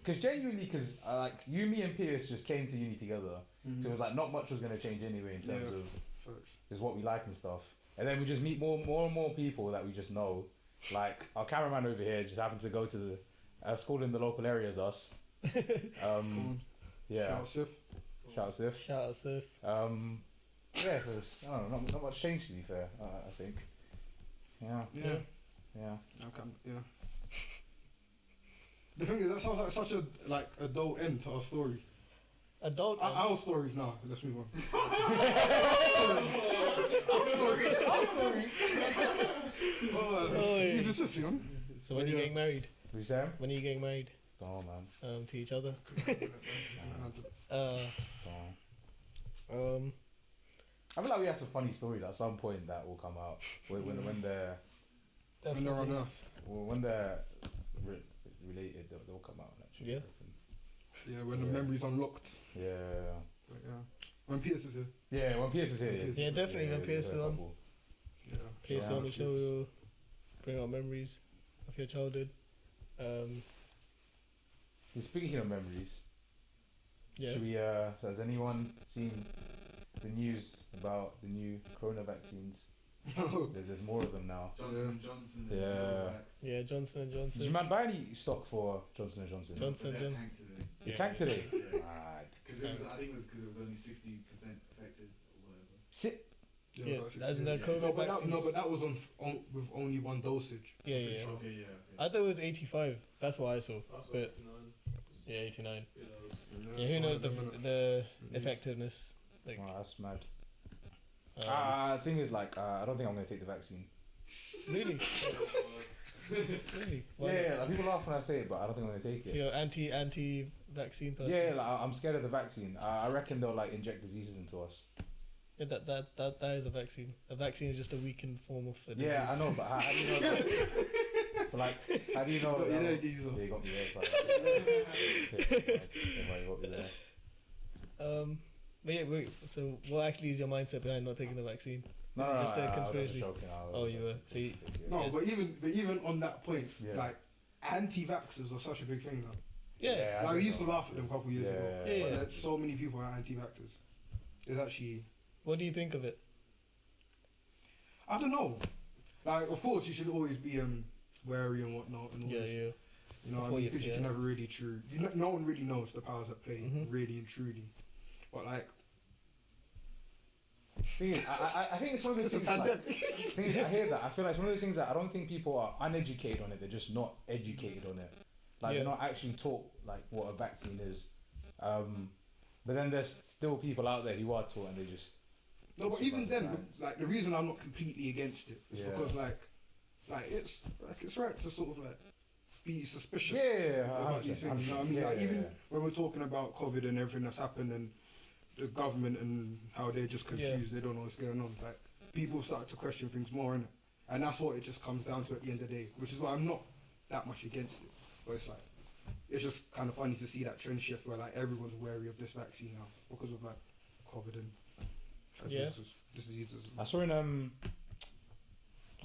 Speaker 3: Because genuinely, like you, me, and Pierce just came to uni together, so it was like not much was gonna change anyway in terms
Speaker 2: Yeah.
Speaker 3: of
Speaker 2: Facts.
Speaker 3: just what we like and stuff. And then we just meet more and more people that we just know. Like our cameraman over here just happened to go to the school in the local area as us.
Speaker 2: Come on.
Speaker 3: Yeah.
Speaker 2: Shout out Sif.
Speaker 3: Shout out Sif.
Speaker 1: shout out Sif.
Speaker 3: Yeah, so it's, I don't know, not much changed to be fair. I think. Yeah.
Speaker 2: Yeah.
Speaker 3: Yeah.
Speaker 2: Okay. Yeah. The thing is, that sounds like such a like adult end to our story.
Speaker 1: Adult.
Speaker 2: Our story. No, let's move on.
Speaker 1: Our story. Oi.
Speaker 2: Even Sif, you know.
Speaker 1: So when are you
Speaker 2: Yeah.
Speaker 1: getting married?
Speaker 3: We Sam?
Speaker 1: When are you getting married?
Speaker 3: Oh man.
Speaker 1: To each other.
Speaker 3: Oh.
Speaker 1: Um.
Speaker 3: I feel like we have some funny stories at some point that will come out when
Speaker 2: When they're unearthed.
Speaker 3: Well, when they're related, they'll come out naturally.
Speaker 1: Yeah.
Speaker 2: Yeah, when the memory's unlocked.
Speaker 3: Yeah.
Speaker 2: But yeah. When Pierce is here.
Speaker 3: Yeah, when Pierce is here.
Speaker 1: Yeah, definitely when Pierce is on.
Speaker 2: Yeah.
Speaker 1: Pierce
Speaker 2: Shout
Speaker 1: on
Speaker 2: out
Speaker 1: the
Speaker 2: to
Speaker 1: show
Speaker 2: Pierce.
Speaker 1: will bring out memories of your childhood.
Speaker 3: Speaking of memories,
Speaker 1: Yeah.
Speaker 3: should we? So has anyone seen the news about the new corona vaccines? There's more of them now.
Speaker 4: Johnson.
Speaker 3: Yeah.
Speaker 4: Novavax.
Speaker 1: Yeah, Johnson and
Speaker 3: Did
Speaker 1: Johnson.
Speaker 3: you man buy any stock for Johnson and Johnson?
Speaker 1: Johnson
Speaker 4: But
Speaker 1: and
Speaker 4: that
Speaker 1: Johnson.
Speaker 4: tanked today.
Speaker 3: It tanked today.
Speaker 4: Yeah.
Speaker 3: Mad.
Speaker 4: Because it was, I think it was because it was only 60% effective or whatever.
Speaker 3: Sit.
Speaker 1: Yeah,
Speaker 2: that's
Speaker 1: that's in their
Speaker 4: yeah.
Speaker 1: COVID
Speaker 2: No, but
Speaker 1: vaccines.
Speaker 2: that was on with only one dosage.
Speaker 1: Yeah,
Speaker 2: I'm pretty
Speaker 1: yeah.
Speaker 2: sure.
Speaker 4: Okay, yeah.
Speaker 1: I thought it was 85. That's what I saw. But yeah, 89. Yeah, who knows the effectiveness? Like,
Speaker 3: Oh, that's mad.
Speaker 1: um,
Speaker 3: The thing is, like, I don't think I'm gonna take the vaccine.
Speaker 1: really, really. Why
Speaker 3: Yeah,
Speaker 1: not?
Speaker 3: like, people laugh when I say it, but I don't think I'm gonna take
Speaker 1: So
Speaker 3: it.
Speaker 1: you're anti-vaccine person.
Speaker 3: Yeah, like, I'm scared of the vaccine. I reckon they'll like inject diseases into us.
Speaker 1: Yeah, that is a vaccine. A vaccine is just a weakened form of a disease.
Speaker 3: Yeah, I know, but how do you know that? But like, how do you know?
Speaker 2: Got you
Speaker 3: that-
Speaker 2: there, Diesel.
Speaker 3: Yeah, you got me there. Sorry. Yeah, you got me there.
Speaker 1: But yeah, wait. So what actually is your mindset behind not taking the vaccine?
Speaker 3: No,
Speaker 1: This is
Speaker 3: no,
Speaker 1: just a
Speaker 3: I was
Speaker 1: conspiracy.
Speaker 3: joking.
Speaker 1: Oh, you were. So you,
Speaker 2: No,
Speaker 1: Yes.
Speaker 2: but even on that point,
Speaker 3: Yeah.
Speaker 2: like anti-vaxxers are such a big thing now.
Speaker 1: yeah.
Speaker 3: I
Speaker 2: Like we
Speaker 3: think
Speaker 2: used to
Speaker 3: so.
Speaker 2: laugh at them a couple of years
Speaker 3: Yeah,
Speaker 2: ago.
Speaker 1: yeah,
Speaker 2: But
Speaker 1: yeah.
Speaker 2: there's so many people are anti-vaxxers. It's actually,
Speaker 1: What do you think of it?
Speaker 2: I don't know. Like, of course, you should always be wary and whatnot, and
Speaker 1: Yeah,
Speaker 2: always,
Speaker 1: yeah.
Speaker 2: you know, what I
Speaker 1: Before
Speaker 2: mean,
Speaker 1: you-
Speaker 2: because you
Speaker 1: yeah.
Speaker 2: can never really no one really knows the powers at play,
Speaker 1: Mhm.
Speaker 2: really and truly. But like,
Speaker 3: Thing is, I think it's one of those
Speaker 2: it's a
Speaker 3: things. Like,
Speaker 2: pandemic.
Speaker 3: thing is, I hear that. I feel like it's one of those things that I don't think people are uneducated on it. They're just not educated on it. Like
Speaker 1: Yeah.
Speaker 3: they're not actually taught like what a vaccine is. But then there's still people out there who are taught and they just.
Speaker 2: No, but
Speaker 3: It's
Speaker 2: even
Speaker 3: about the
Speaker 2: then,
Speaker 3: science.
Speaker 2: like the reason I'm not completely against it is
Speaker 3: Yeah.
Speaker 2: because like it's right to sort of like be suspicious
Speaker 3: Yeah,
Speaker 2: about these things. You know what I mean? Like even when we're talking about COVID and everything that's happened and the government and how they're just confused, they don't know what's going on. Like people start to question things more, innit? And that's what it just comes down to at the end of the day. Which is why I'm not that much against it. But it's like it's just kind of funny to see that trend shift where like everyone's wary of this vaccine now because of like COVID and transmissible diseases.
Speaker 3: I saw in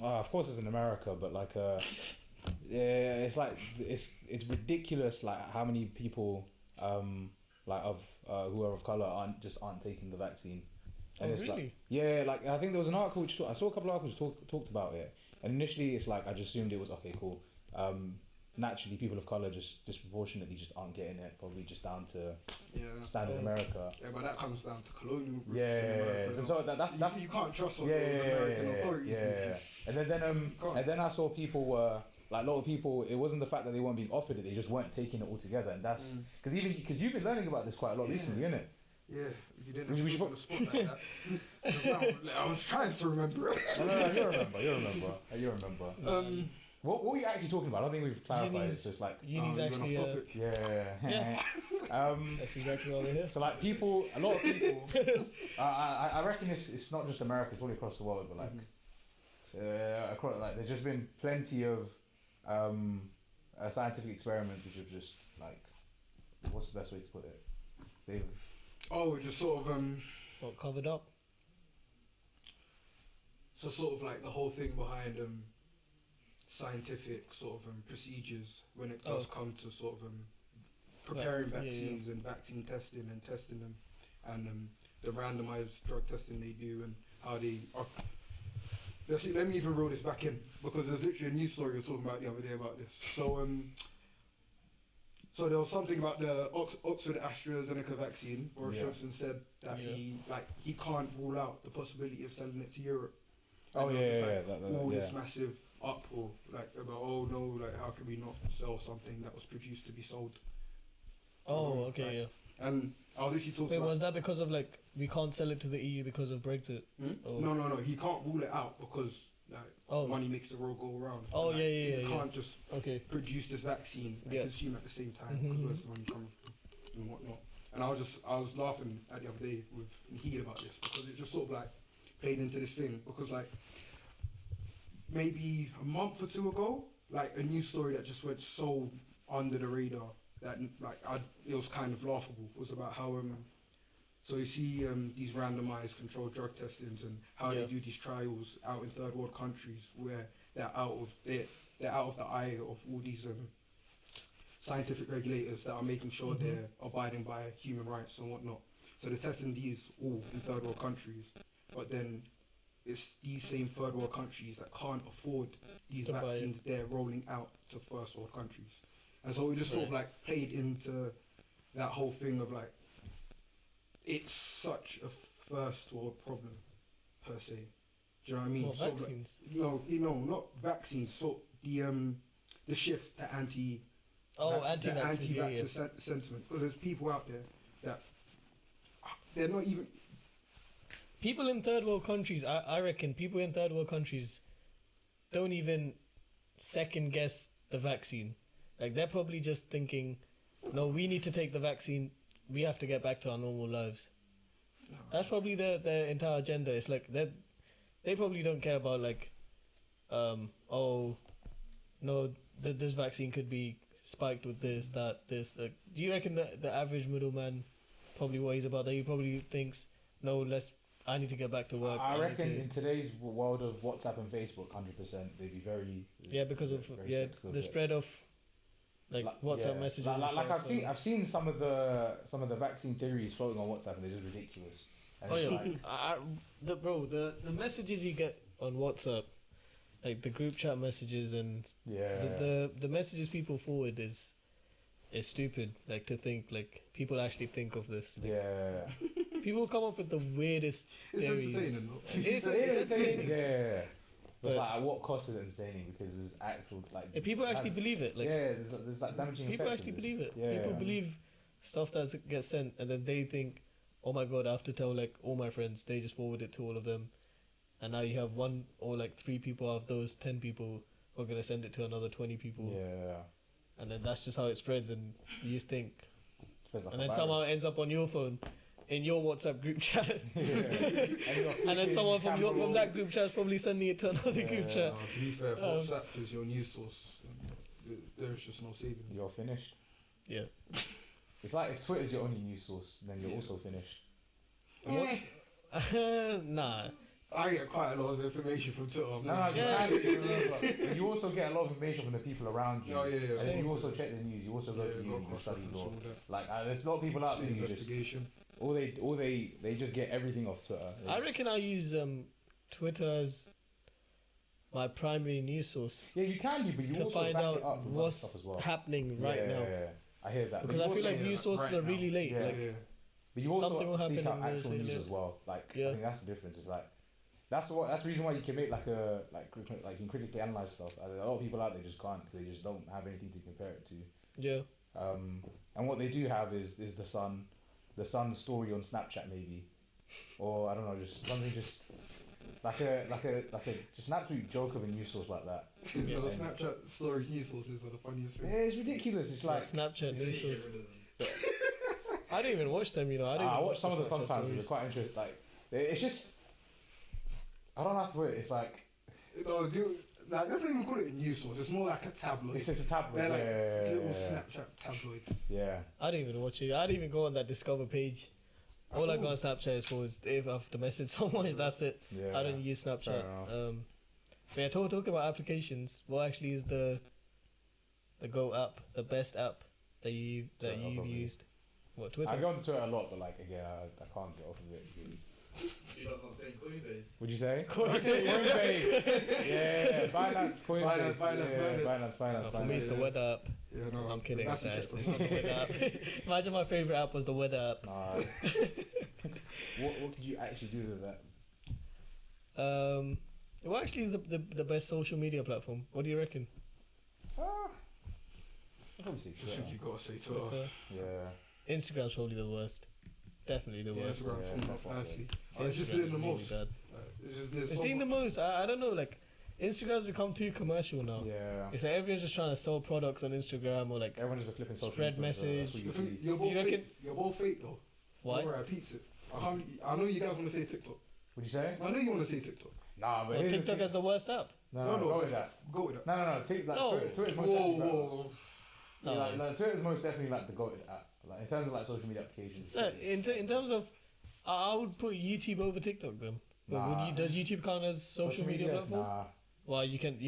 Speaker 3: of course it's in America, but like yeah, it's like it's ridiculous like how many people like of who are of color aren't taking the vaccine.
Speaker 1: Oh,
Speaker 3: it's
Speaker 1: really?
Speaker 3: Like, yeah, like I think there was an article which I saw a couple of articles talked about it, and initially it's like I just assumed it was okay, cool. Naturally, people of color just disproportionately just aren't getting it, probably just down to standard
Speaker 1: Oh.
Speaker 3: America.
Speaker 2: Yeah, but that comes down to colonial groups.
Speaker 3: Yeah,
Speaker 2: in America,
Speaker 3: and so that's
Speaker 2: you can't trust what
Speaker 3: yeah,
Speaker 2: those
Speaker 3: yeah,
Speaker 2: American
Speaker 3: yeah,
Speaker 2: authorities
Speaker 3: yeah,
Speaker 2: do.
Speaker 3: yeah. And then I saw people were like a lot of people. It wasn't the fact that they weren't being offered it; they just weren't taking it altogether. And that's because you've been learning about this quite a lot recently, innit?
Speaker 2: Yeah, you didn't
Speaker 3: We
Speaker 2: have
Speaker 3: should
Speaker 2: to put on the spot like that. I was trying to remember it.
Speaker 3: No, you remember. What were you actually talking about? I don't think we've clarified it. So it's like
Speaker 1: Uni's
Speaker 2: we went
Speaker 1: actually.
Speaker 2: off topic.
Speaker 3: yeah.
Speaker 1: That's exactly why we're here.
Speaker 3: So like a lot of people. I reckon it's not just America; it's all across the world. But like, across like there's just been plenty of scientific experiments which have just like, what's the best way to put it? They've
Speaker 2: Just sort of
Speaker 1: Not covered up.
Speaker 2: so sort of like the whole thing behind scientific sort of procedures when it does come to sort of preparing
Speaker 1: Yeah, yeah.
Speaker 2: vaccines and vaccine testing and testing them and the randomized drug testing they do and how they are. Let me even roll this back in because there's literally a news story we were talking about the other day about this. So there was something about the Oxford AstraZeneca vaccine. Boris Johnson said that he can't rule out the possibility of selling it to Europe. And there was, all this massive uproar about how can we not sell something that was produced to be sold?
Speaker 1: Oh, okay, yeah.
Speaker 2: And I was actually talking
Speaker 1: Wait,
Speaker 2: about.
Speaker 1: was that because of like we can't sell it to the EU because of Brexit? Oh.
Speaker 2: No. He can't rule it out because money makes the world go around.
Speaker 1: Oh,
Speaker 2: And,
Speaker 1: yeah.
Speaker 2: You can't just produce this vaccine and consume at the same time because where's the money coming from and whatnot. And I was laughing at the other day with Heed about this because it just sort of like played into this thing because like maybe a month or two ago, like a news story that just went so under the radar that it was kind of laughable. It was about how so you see these randomized controlled drug testings and how they do these trials out in third world countries where they're out of the eye of all these scientific regulators that are making sure they're abiding by human rights and whatnot. So they're testing these all in third world countries, but then it's these same third world countries that can't afford these vaccines they're rolling out to first world countries. And so it just sort of like played into that whole thing of like, it's such a first world problem per se. Do you know what I mean?
Speaker 1: What,
Speaker 2: sort
Speaker 1: vaccines?
Speaker 2: Of like, no, not vaccines. So the shift to anti-vaxxer sentiment. Because there's people out there that they're not even.
Speaker 1: People in third world countries, I reckon people in third world countries don't even second guess the vaccine. Like, they're probably just thinking, no, we need to take the vaccine, we have to get back to our normal lives. That's probably their entire agenda. It's like they probably don't care about like, oh, no, this vaccine could be spiked with this, that, this. Like, do you reckon that the average middleman probably worries about that? He probably thinks, no, I need to get back to work.
Speaker 3: I reckon in today's world of WhatsApp and Facebook, 100%, they'd be very
Speaker 1: because of the spread of like WhatsApp messages.
Speaker 3: Like I've seen some of the vaccine theories floating on WhatsApp, and they're just ridiculous. And
Speaker 1: the messages you get on WhatsApp, like the group chat messages and the messages people forward is stupid. Like, to think like people actually think of this. Like, people come up with the weirdest theories.
Speaker 2: Entertaining,
Speaker 1: It's entertaining.
Speaker 3: Yeah. But like, at what cost is it entertaining? Because there's actual like.
Speaker 1: People actually believe it. Like,
Speaker 3: there's like damaging.
Speaker 1: People
Speaker 3: effects
Speaker 1: actually
Speaker 3: of this.
Speaker 1: believe it. People believe stuff that gets sent, and then they think, oh my god, I have to tell like all my friends. They just forward it to all of them, and now you have one or like 3 people out of those 10 people who are gonna send it to another 20 people.
Speaker 3: Yeah.
Speaker 1: And then that's just how it spreads, and you just think,
Speaker 3: Like
Speaker 1: and then somehow it ends up on your phone, in your WhatsApp group chat, and then someone from that group chat is probably sending it to another group chat.
Speaker 2: To be fair, if WhatsApp is your news source, there's just no saving.
Speaker 3: You're finished.
Speaker 1: Yeah.
Speaker 3: It's like if Twitter's your only news source, then you're also finished.
Speaker 1: Nah.
Speaker 2: I get quite a lot of information from Twitter.
Speaker 3: But you also get a lot of information from the people around you. And then you also check the news. You also go to uni, you study law. Like, there's a lot of people out there who just they just get everything off Twitter.
Speaker 1: I reckon I use Twitter as my primary news source.
Speaker 3: Yeah, you can do, but you
Speaker 1: to
Speaker 3: also
Speaker 1: find
Speaker 3: back
Speaker 1: out
Speaker 3: it up with
Speaker 1: what's
Speaker 3: stuff as well.
Speaker 1: happening right now.
Speaker 3: Yeah, I hear that.
Speaker 1: Because I feel like news sources are really late.
Speaker 3: But you also
Speaker 1: something will happen
Speaker 3: seek out
Speaker 1: and
Speaker 3: actual
Speaker 1: they'll
Speaker 3: news
Speaker 1: say
Speaker 3: as well. Like, I think that's the difference. It's like that's the reason why you can make like you can critically analyze stuff. A lot of people out there just can't. They just don't have anything to compare it to.
Speaker 1: Yeah.
Speaker 3: And what they do have is the Sun's story on Snapchat maybe, or I don't know, just something just like a just an absolute joke of a news source like that.
Speaker 2: The Snapchat story news sources are the funniest thing.
Speaker 3: Yeah, it's ridiculous. It's like
Speaker 1: Snapchat news source. I don't even watch them, you know.
Speaker 3: I watch some of them sometimes. It's quite interesting. Like, it's just I don't have to wait. It's like
Speaker 2: let's not even call it a news source. It's more like a tabloid.
Speaker 3: It's a tabloid.
Speaker 2: They're like little
Speaker 3: Yeah.
Speaker 2: Snapchat tabloids.
Speaker 3: Yeah.
Speaker 1: I don't even watch it. I don't even go on that Discover page. All I go on Snapchat is for if I have to message someone. That's it.
Speaker 3: Yeah.
Speaker 1: I don't use Snapchat. But yeah, talking about applications, what actually is the Go app, the best app that you've used? What, Twitter?
Speaker 3: I go on Twitter a lot, but like again, I can't get off of it because.
Speaker 4: You're not saying Coinbase.
Speaker 3: What'd you say? Coinbase. Yeah, Binance, Coinbase. Binance.
Speaker 1: For me, it's the weather app.
Speaker 2: Yeah, no,
Speaker 1: I'm kidding.
Speaker 2: that's
Speaker 1: It's not the weather app. Imagine my favorite app was the weather app.
Speaker 3: Nah. What could you actually do with that?
Speaker 1: What actually is the best social media platform? What do you reckon?
Speaker 3: I'd probably say
Speaker 2: I think you gotta say Twitter.
Speaker 1: Twitter.
Speaker 3: Yeah.
Speaker 1: Instagram's probably the worst. Definitely the worst.
Speaker 2: Instagram
Speaker 3: Yeah,
Speaker 2: for me personally.
Speaker 1: Instagram's
Speaker 2: It's just doing the
Speaker 1: really
Speaker 2: most.
Speaker 1: bad.
Speaker 2: It's
Speaker 1: It's doing the most. I don't know. Like, Instagram's become too commercial now.
Speaker 3: Yeah.
Speaker 1: It's like everyone's just trying to sell products on Instagram or like
Speaker 3: Everyone's just a flipping social
Speaker 1: spread
Speaker 3: influencer,
Speaker 1: message.
Speaker 3: that's what you see.
Speaker 2: You're both
Speaker 1: You reckon-
Speaker 2: fake. You're both fake though.
Speaker 1: why?
Speaker 2: Don't worry, I peeped it. I know you guys want to say TikTok.
Speaker 3: What'd you say?
Speaker 2: I know you want to say TikTok.
Speaker 3: Nah, but
Speaker 1: Or
Speaker 3: here's the
Speaker 1: TikTok
Speaker 3: thing.
Speaker 1: as the worst app.
Speaker 3: No, go with that.
Speaker 2: Go with that.
Speaker 3: No. Like,
Speaker 1: No.
Speaker 3: Twitter's most
Speaker 2: Whoa,
Speaker 3: definitely
Speaker 2: whoa.
Speaker 3: like Twitter's most definitely like the goated app. Like in terms of like social media applications.
Speaker 1: In terms of, I would put YouTube over TikTok then. But
Speaker 3: Nah.
Speaker 1: does YouTube count as social media platform?
Speaker 3: Nah.
Speaker 1: Well, you can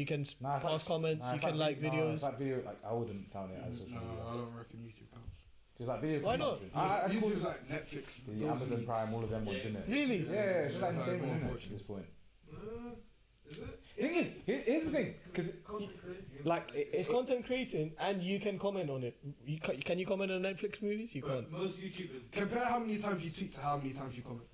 Speaker 3: Nah,
Speaker 1: pass comments, you can like videos.
Speaker 3: That video, like I wouldn't count it as social
Speaker 2: No,
Speaker 3: media.
Speaker 2: I don't reckon YouTube counts.
Speaker 3: Just like video.
Speaker 1: Why not?
Speaker 3: consumption. I call
Speaker 2: YouTube's
Speaker 3: it
Speaker 2: like Netflix.
Speaker 3: the
Speaker 2: those
Speaker 3: Amazon
Speaker 2: leads.
Speaker 3: Prime, all of them ones, isn't it?
Speaker 1: Really?
Speaker 3: Yeah, it's just like
Speaker 2: Yeah,
Speaker 3: entertainment,
Speaker 2: like,
Speaker 3: isn't it,
Speaker 2: watching.
Speaker 3: at this point.
Speaker 4: Is it?
Speaker 3: Thing is, here's the thing, because
Speaker 4: Content creating.
Speaker 3: like
Speaker 1: It's content creating, and you can comment on it. Can you comment on Netflix movies? You can't.
Speaker 4: But most YouTubers
Speaker 2: Compare how many times you tweet to how many times you comment.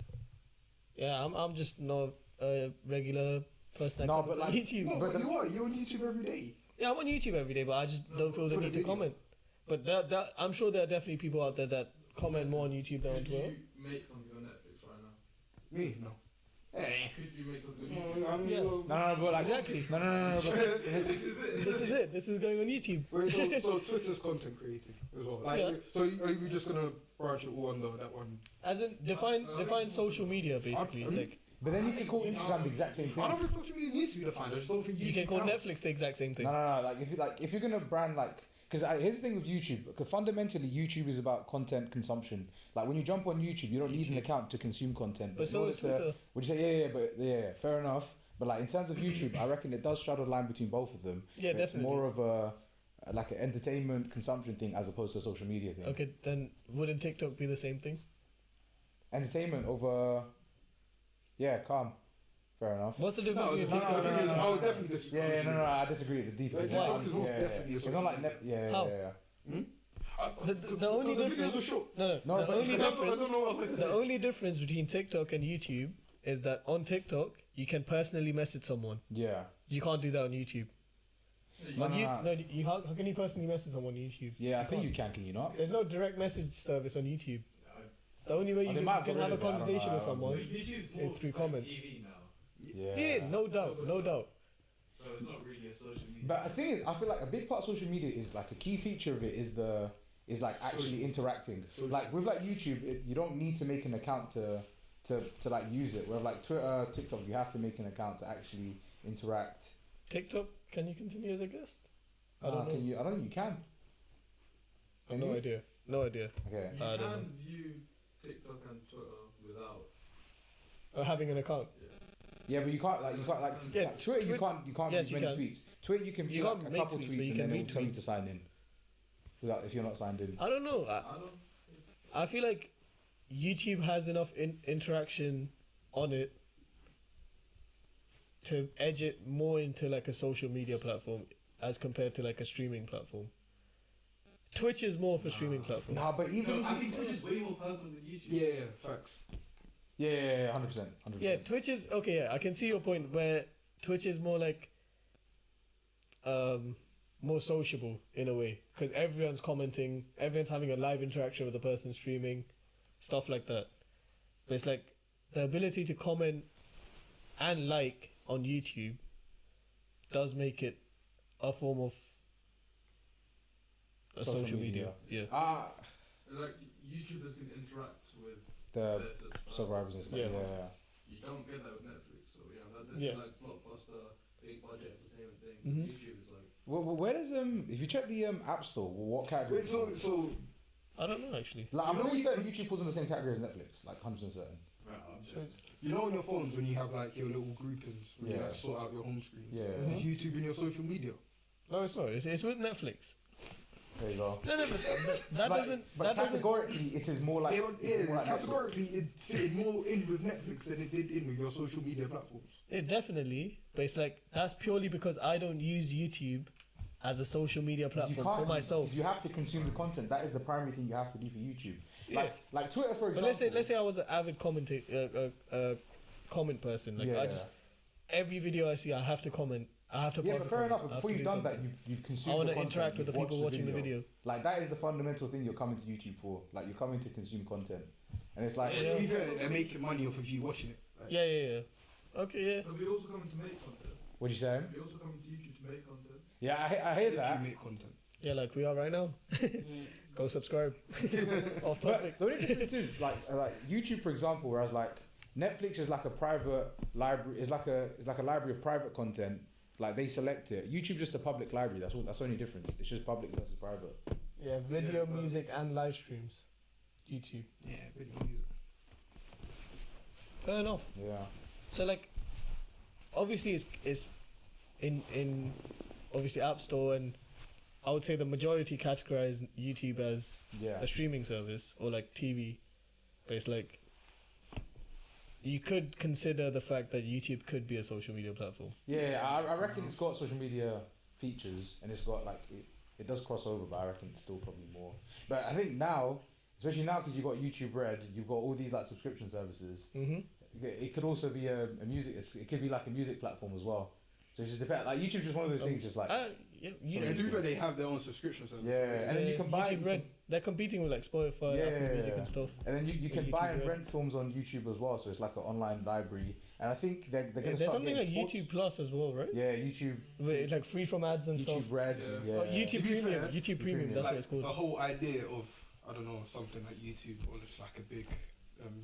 Speaker 1: Yeah, I'm just not a regular person that
Speaker 3: No,
Speaker 1: comments
Speaker 3: but
Speaker 1: on
Speaker 3: like-
Speaker 1: YouTube.
Speaker 2: No,
Speaker 3: But
Speaker 2: but you are. You're on YouTube every day.
Speaker 1: Yeah, I'm on YouTube every day, but I just don't feel the
Speaker 2: For the
Speaker 1: need to
Speaker 2: video.
Speaker 1: comment. But that I'm sure there are definitely people out there that comment more on YouTube than on
Speaker 4: could
Speaker 1: Twitter.
Speaker 4: you make something on Netflix right now?
Speaker 2: Me, no. Hey.
Speaker 4: Could you make something on YouTube?
Speaker 2: I mean,
Speaker 1: Yeah.
Speaker 3: no, but like
Speaker 1: Exactly.
Speaker 3: no, but
Speaker 4: This is it.
Speaker 1: This is it. This is going on YouTube.
Speaker 2: Wait, so Twitter's content creating as well. Like,
Speaker 1: Yeah.
Speaker 2: so are you just gonna branch it all under that one?
Speaker 1: As in define social media basically.
Speaker 2: I'm-
Speaker 1: Like
Speaker 3: but then you can call Instagram the exact same thing.
Speaker 2: I don't think social media needs to be defined. I just don't think
Speaker 1: you
Speaker 2: YouTube
Speaker 1: can call
Speaker 2: counts.
Speaker 1: Netflix the exact same thing.
Speaker 3: No. Like if you're gonna brand like, because here's the thing with YouTube. Because fundamentally, YouTube is about content consumption. Like when you jump on YouTube, you don't need an account to consume content.
Speaker 1: But
Speaker 3: in
Speaker 1: so
Speaker 3: order
Speaker 1: is Twitter.
Speaker 3: Would you say yeah, fair enough. But like in terms of YouTube, I reckon it does straddle the line between both of them.
Speaker 1: Yeah,
Speaker 3: But it's
Speaker 1: definitely.
Speaker 3: more of a like an entertainment consumption thing as opposed to a social media thing.
Speaker 1: Okay, then wouldn't TikTok be the same thing?
Speaker 3: Entertainment over, yeah, calm. Fair enough.
Speaker 1: What's the difference
Speaker 2: No,
Speaker 1: between
Speaker 2: no,
Speaker 1: TikTok
Speaker 2: no,
Speaker 1: and
Speaker 2: no,
Speaker 1: YouTube?
Speaker 2: I would definitely disagree.
Speaker 3: Yeah, no, I disagree with the deep.
Speaker 2: Like,
Speaker 1: TikTok
Speaker 2: is most definitely a
Speaker 3: It's
Speaker 2: social
Speaker 3: not like
Speaker 2: media.
Speaker 3: yeah.
Speaker 1: How? The only
Speaker 2: the videos are
Speaker 1: difference.
Speaker 2: short.
Speaker 1: No,
Speaker 3: No,
Speaker 1: the
Speaker 3: but
Speaker 1: only
Speaker 2: I
Speaker 1: difference.
Speaker 2: don't know what I was going to
Speaker 1: The
Speaker 2: say.
Speaker 1: only difference between TikTok and YouTube is that on TikTok you can personally message someone.
Speaker 3: Yeah.
Speaker 1: You can't do that on YouTube.
Speaker 3: No,
Speaker 1: On
Speaker 3: no,
Speaker 1: you,
Speaker 3: no.
Speaker 1: no, you how can you personally message someone on YouTube?
Speaker 3: Yeah, I think
Speaker 1: can't.
Speaker 3: you can you not?
Speaker 1: There's no direct message service on YouTube. The only way
Speaker 3: Oh,
Speaker 1: you
Speaker 3: they
Speaker 1: can,
Speaker 3: might
Speaker 1: you can
Speaker 3: get
Speaker 1: have a
Speaker 3: rid of it, I don't
Speaker 1: conversation
Speaker 3: know,
Speaker 1: with
Speaker 3: I don't
Speaker 1: someone.
Speaker 4: YouTube's more
Speaker 1: It's through
Speaker 4: like
Speaker 1: comments.
Speaker 4: TV now,
Speaker 1: Yeah, no doubt, no doubt.
Speaker 4: so it's not really a social media.
Speaker 3: But the thing is, I feel like a big part of social media is like a key feature of it is like actually interacting.
Speaker 2: Social.
Speaker 3: Like with like YouTube, you don't need to make an account to like use it. Where like Twitter, TikTok, you have to make an account to actually interact.
Speaker 1: TikTok, can you continue as a guest? I
Speaker 3: Nah,
Speaker 1: don't know.
Speaker 3: can you? I don't think you can. Can
Speaker 1: No
Speaker 3: you?
Speaker 1: idea. No idea.
Speaker 3: Okay.
Speaker 4: You
Speaker 1: I don't
Speaker 4: can
Speaker 1: know.
Speaker 4: view TikTok and Twitter without.
Speaker 1: Having an account.
Speaker 3: Yeah, but you can't like
Speaker 1: Yeah,
Speaker 3: Twitter. You can't
Speaker 1: yes,
Speaker 3: view
Speaker 1: you
Speaker 3: many
Speaker 1: can.
Speaker 3: tweets. Twitter you can
Speaker 1: You
Speaker 3: view like
Speaker 1: can't
Speaker 3: a
Speaker 1: make
Speaker 3: couple
Speaker 1: tweets,
Speaker 3: tweets
Speaker 1: but you
Speaker 3: and
Speaker 1: can
Speaker 3: then it will
Speaker 1: read
Speaker 3: tell you
Speaker 1: tweets.
Speaker 3: to sign in. Without if you're not signed in.
Speaker 1: I don't know.
Speaker 4: I don't.
Speaker 1: I feel like YouTube has enough interaction on it to edge it more into like a social media platform as compared to like a streaming platform. Twitch is more of a streaming platform.
Speaker 3: Nah, but even
Speaker 4: No, I
Speaker 3: if
Speaker 4: think Twitch is way more personal than YouTube.
Speaker 2: Yeah, facts.
Speaker 3: yeah, 100%.
Speaker 1: Yeah, Twitch is okay. Yeah, I can see your point where Twitch is more like more sociable in a way because everyone's commenting, everyone's having a live interaction with the person streaming, stuff like that. But it's like the ability to comment and like on YouTube does make it a form of a social media. Yeah.
Speaker 4: Like YouTubers can interact with
Speaker 3: The
Speaker 4: their
Speaker 3: survivors and stuff.
Speaker 1: Yeah.
Speaker 3: Yeah.
Speaker 4: You don't get that with Netflix, so this
Speaker 1: Yeah.
Speaker 4: is like blockbuster, big budget entertainment thing.
Speaker 1: Mhm.
Speaker 4: YouTube is like.
Speaker 3: Where does if you check the App Store, what category?
Speaker 2: Wait, so
Speaker 1: I don't know actually.
Speaker 3: Like, I'm
Speaker 2: You know
Speaker 3: pretty
Speaker 2: you-
Speaker 3: certain YouTube falls in the same category as Netflix, like 100% certain.
Speaker 4: Right, I'm sure.
Speaker 2: you know on your phones when you have like your little groupings when you
Speaker 3: Yeah.
Speaker 2: like sort out your home screen.
Speaker 3: Yeah.
Speaker 1: Mhm.
Speaker 2: Is YouTube in your social media?
Speaker 1: No, it's not. It's with Netflix.
Speaker 3: There you go.
Speaker 1: No, that
Speaker 3: But-
Speaker 1: doesn't.
Speaker 3: But
Speaker 1: That doesn't.
Speaker 3: categorically, it is more like.
Speaker 2: Yeah, but
Speaker 3: it's more like Netflix.
Speaker 2: categorically it fitted more in with Netflix than it did in with your social media platforms.
Speaker 1: It definitely, but it's like that's purely because I don't use YouTube as a social media
Speaker 3: You
Speaker 1: platform
Speaker 3: can't.
Speaker 1: for myself.
Speaker 3: You have to consume the content. That is the primary thing you have to do for YouTube.
Speaker 1: Yeah.
Speaker 3: Like Twitter, for
Speaker 1: But
Speaker 3: example.
Speaker 1: let's say I was an avid comment person. Like I just every video I see, I have to comment. I have to.
Speaker 3: Yeah,
Speaker 1: pass
Speaker 3: but
Speaker 1: a
Speaker 3: fair
Speaker 1: comment.
Speaker 3: enough.
Speaker 1: I
Speaker 3: But
Speaker 1: have
Speaker 3: before
Speaker 1: to
Speaker 3: you've
Speaker 1: do
Speaker 3: done that,
Speaker 1: something.
Speaker 3: you've consumed.
Speaker 1: I want
Speaker 3: the
Speaker 1: to
Speaker 3: content,
Speaker 1: interact with the
Speaker 3: you've
Speaker 1: people
Speaker 3: watched
Speaker 1: watching the video.
Speaker 3: Like that is the fundamental thing you're coming to YouTube for. Like you're coming to consume content, and it's like
Speaker 2: To be fair, they're making money off of you watching it. Like,
Speaker 1: Yeah. Okay, yeah.
Speaker 4: But we also come to make content.
Speaker 3: what you saying?
Speaker 4: We also come to YouTube to make content.
Speaker 3: Yeah, I hear
Speaker 2: if
Speaker 3: that.
Speaker 2: you make content.
Speaker 1: Yeah, like we are right now. Go subscribe. Off
Speaker 3: But
Speaker 1: topic.
Speaker 3: the only difference is like YouTube, for example, whereas like Netflix is like a private library. It's like a library of private content. Like they select it. YouTube just a public library. That's all. That's the only difference. It's just public versus private.
Speaker 1: Yeah, video, music, and live streams. YouTube.
Speaker 2: Yeah, video music.
Speaker 1: Fair enough.
Speaker 3: Yeah.
Speaker 1: So like, obviously it's in obviously App Store, and I would say the majority categorize YouTube as
Speaker 3: Yeah.
Speaker 1: a streaming service or like TV, but it's like you could consider the fact that YouTube could be a social media platform.
Speaker 3: Yeah, I reckon it's got social media features and it's got like it does cross over, but I reckon it's still probably more. But I think now, especially now because you've got YouTube Red, you've got all these like subscription services.
Speaker 1: Mm-hmm.
Speaker 3: It could also be a music. It could be like a music platform as well. So it just depends. Like YouTube's just one of those things. Just like
Speaker 1: Yeah,
Speaker 2: Yeah, to be fair, they have their own subscription service.
Speaker 3: yeah, and then you can buy.
Speaker 1: YouTube Red. They're competing with like Spotify, Apple Music, and stuff.
Speaker 3: And then you can
Speaker 1: YouTube
Speaker 3: buy and
Speaker 1: Red.
Speaker 3: rent films on YouTube as well. So it's like an online library. And I think they're going to
Speaker 1: There's
Speaker 3: start
Speaker 1: something
Speaker 3: getting
Speaker 1: like
Speaker 3: sports.
Speaker 1: YouTube Plus as well, right?
Speaker 3: Yeah, YouTube.
Speaker 1: With, like free from ads and stuff.
Speaker 3: YouTube Red.
Speaker 4: Yeah.
Speaker 3: Yeah.
Speaker 1: Oh, YouTube
Speaker 2: To be
Speaker 1: Premium.
Speaker 2: fair,
Speaker 1: YouTube Premium. That's
Speaker 2: like,
Speaker 1: what it's called.
Speaker 2: the whole idea of, I don't know, something like YouTube or just like a big